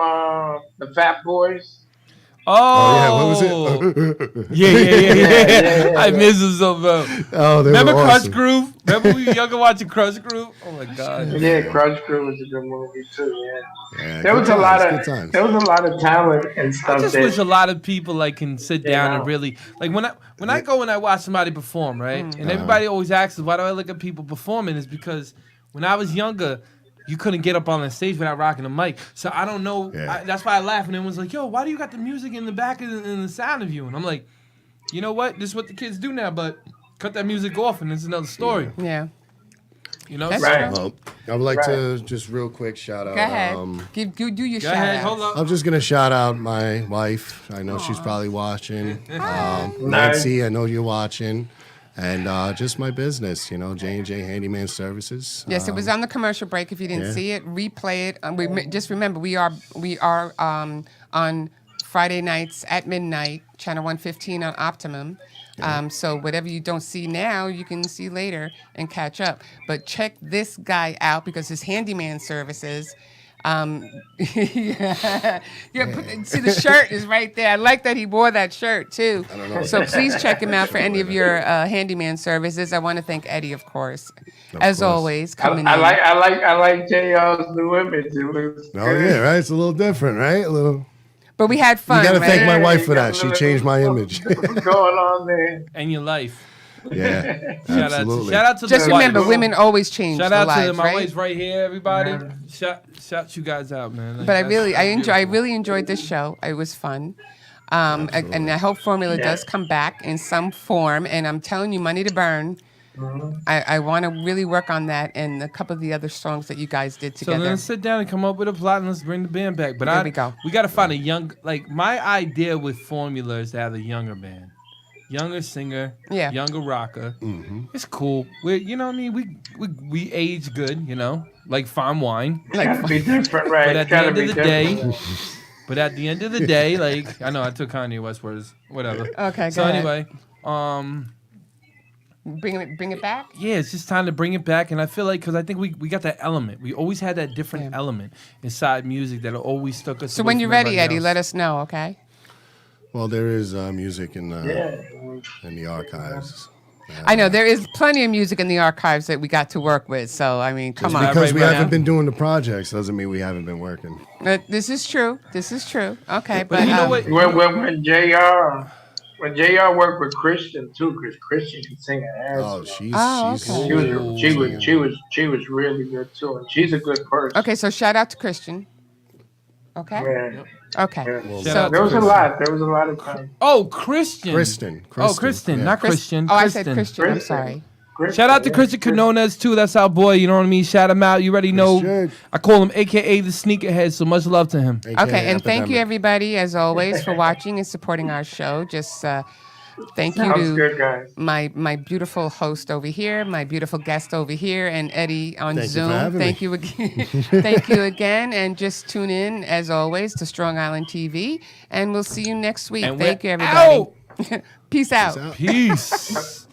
Speaker 8: the Fat Boys.
Speaker 3: Oh,
Speaker 6: yeah, what was it?
Speaker 3: yeah. I miss him so bad.
Speaker 6: Oh, they
Speaker 3: Remember
Speaker 6: were
Speaker 3: Crush
Speaker 6: awesome.
Speaker 3: Groove? Remember we were younger watching Crush Groove? Oh my god.
Speaker 8: Yeah, Crunch Crew was a good movie too. Yeah,
Speaker 6: Yeah,
Speaker 8: there
Speaker 6: good
Speaker 8: was a lot
Speaker 6: times,
Speaker 8: of
Speaker 6: good times.
Speaker 8: there was a lot of talent and
Speaker 3: I
Speaker 8: stuff
Speaker 3: just wish a
Speaker 8: that
Speaker 3: lot of people like can sit
Speaker 8: you
Speaker 3: down and
Speaker 8: know.
Speaker 3: really like when I go and I watch somebody perform, right?
Speaker 6: Mm.
Speaker 3: And everybody always asks, why do I look at people performing? Is because when I was younger, you couldn't get up on the stage without rocking a mic. So I don't know.
Speaker 6: Yeah.
Speaker 3: That's why I laugh. And everyone's like, "Yo, why do you got the music in the back and the sound of you?" And I'm like, you know what? This is what the kids do now. But cut that music off, and it's another story.
Speaker 1: Yeah.
Speaker 3: You know.
Speaker 1: That's
Speaker 3: So-
Speaker 8: Right.
Speaker 6: Well, I would like to just real quick shout out.
Speaker 1: Go ahead. Do your
Speaker 3: Go
Speaker 1: shout
Speaker 3: ahead.
Speaker 1: outs.
Speaker 3: Hold up.
Speaker 6: I'm just gonna shout out my wife. I know she's probably watching. Nancy, I know you're watching. And just my business, J&J Handyman Services.
Speaker 1: Yes, it was on the commercial break. If you didn't
Speaker 6: yeah.
Speaker 1: see it, replay it. Just remember, we are on Friday nights at midnight, channel 115 on Optimum. So whatever you don't see now, you can see later and catch up. But check this guy out because his handyman services. Yeah, see the shirt is right there. I like that he wore that shirt too. So please check him out for any of your handyman services. I want to thank Eddie, of course, as
Speaker 6: course.
Speaker 1: always, coming
Speaker 8: I
Speaker 1: in.
Speaker 8: like JR's new image. It looks
Speaker 6: Oh
Speaker 8: good.
Speaker 6: yeah, right. It's a little different, right? A little.
Speaker 1: But we had fun.
Speaker 6: You gotta
Speaker 1: right?
Speaker 6: thank my wife
Speaker 8: you
Speaker 6: for
Speaker 8: got
Speaker 6: that.
Speaker 8: a
Speaker 6: She
Speaker 8: little
Speaker 6: changed my
Speaker 8: bit
Speaker 6: image.
Speaker 8: What's going on there?
Speaker 3: And your life.
Speaker 6: Yeah,
Speaker 3: Shout
Speaker 6: absolutely.
Speaker 3: out to
Speaker 1: Just
Speaker 3: the
Speaker 1: remember,
Speaker 3: wives.
Speaker 1: women always change
Speaker 3: Shout
Speaker 1: their
Speaker 3: out to
Speaker 1: lives,
Speaker 3: my
Speaker 1: right?
Speaker 3: wife's right here, everybody. Shout you guys out, man. Like,
Speaker 1: But I
Speaker 3: that's-
Speaker 1: really enjoyed this show. It was fun. And I hope Formula does come back in some form. And I'm telling you, Money to Burn. I want to really work on that and a couple of the other songs that you guys did
Speaker 3: So
Speaker 1: together.
Speaker 3: let's sit down and come up with a plot and let's bring the band back. But
Speaker 1: There we go.
Speaker 3: we got to find a young, like my idea with Formula is to have a younger band. Younger singer,
Speaker 1: Yeah.
Speaker 3: younger rocker. It's cool. You know what I mean? We age good, like fine wine.
Speaker 8: Gotta be different, right?
Speaker 3: But at the
Speaker 8: Gotta
Speaker 3: end
Speaker 8: be
Speaker 3: of the day,
Speaker 8: different.
Speaker 3: but at the end of the day, like I know I took Kanye West words, whatever.
Speaker 1: Okay,
Speaker 3: So
Speaker 1: go ahead.
Speaker 3: anyway,
Speaker 1: Bring it back.
Speaker 3: yeah, it's just time to bring it back, and I feel like because I think we got that element. We always had that different element inside music that always stuck us.
Speaker 1: So
Speaker 3: away
Speaker 1: when
Speaker 3: from
Speaker 1: you're ready,
Speaker 3: everybody
Speaker 1: Eddie,
Speaker 3: else.
Speaker 1: let us know, okay?
Speaker 6: Well, there is music in
Speaker 8: Yeah.
Speaker 6: the archives.
Speaker 1: I know there is plenty of music in the archives that we got to work with. So I mean, come on.
Speaker 6: Because we
Speaker 3: right
Speaker 6: haven't
Speaker 3: now.
Speaker 6: been doing the projects doesn't mean we haven't been working.
Speaker 1: This is true. This is true. Okay,
Speaker 3: But
Speaker 1: but
Speaker 3: you know what?
Speaker 8: When JR worked with Christian too, because Christian can sing an ass.
Speaker 6: Oh,
Speaker 8: off.
Speaker 6: she's
Speaker 1: okay.
Speaker 8: She was really good too, and she's a good person.
Speaker 1: Okay, so shout out to Christian. Okay.
Speaker 8: Yeah.
Speaker 1: Okay.
Speaker 8: Yeah.
Speaker 3: Shout out
Speaker 8: There
Speaker 3: to
Speaker 8: was a
Speaker 3: Christian.
Speaker 8: lot. There was a lot of time.
Speaker 3: Oh, Christian.
Speaker 6: Kristen.
Speaker 3: Oh, Kristen,
Speaker 6: yeah.
Speaker 3: not Christian.
Speaker 1: Oh, I
Speaker 3: Kristen.
Speaker 1: said Christian. I'm
Speaker 8: Kristen.
Speaker 1: sorry.
Speaker 3: Shout out to Christian Canones too. That's our boy. You know what I mean? Shout him out. You already know.
Speaker 6: Christian.
Speaker 3: I call him AKA the Sneakerhead. So much love to him.
Speaker 6: AKA
Speaker 1: Okay, and thank you
Speaker 6: Epidemic.
Speaker 1: everybody as always for watching and supporting our show. Just thank you
Speaker 8: Sounds
Speaker 1: to
Speaker 8: good, guys.
Speaker 1: my beautiful host over here, my beautiful guest over here, and Eddie on
Speaker 6: Thank you
Speaker 1: Zoom.
Speaker 6: for having
Speaker 1: Thank
Speaker 6: me.
Speaker 1: you again. Thank you again, and just tune in as always to Strong Island TV, and we'll see you next week.
Speaker 3: And
Speaker 1: Thank
Speaker 3: we're
Speaker 1: you, everybody.
Speaker 3: out.
Speaker 1: Peace out.
Speaker 6: Out.
Speaker 3: Peace.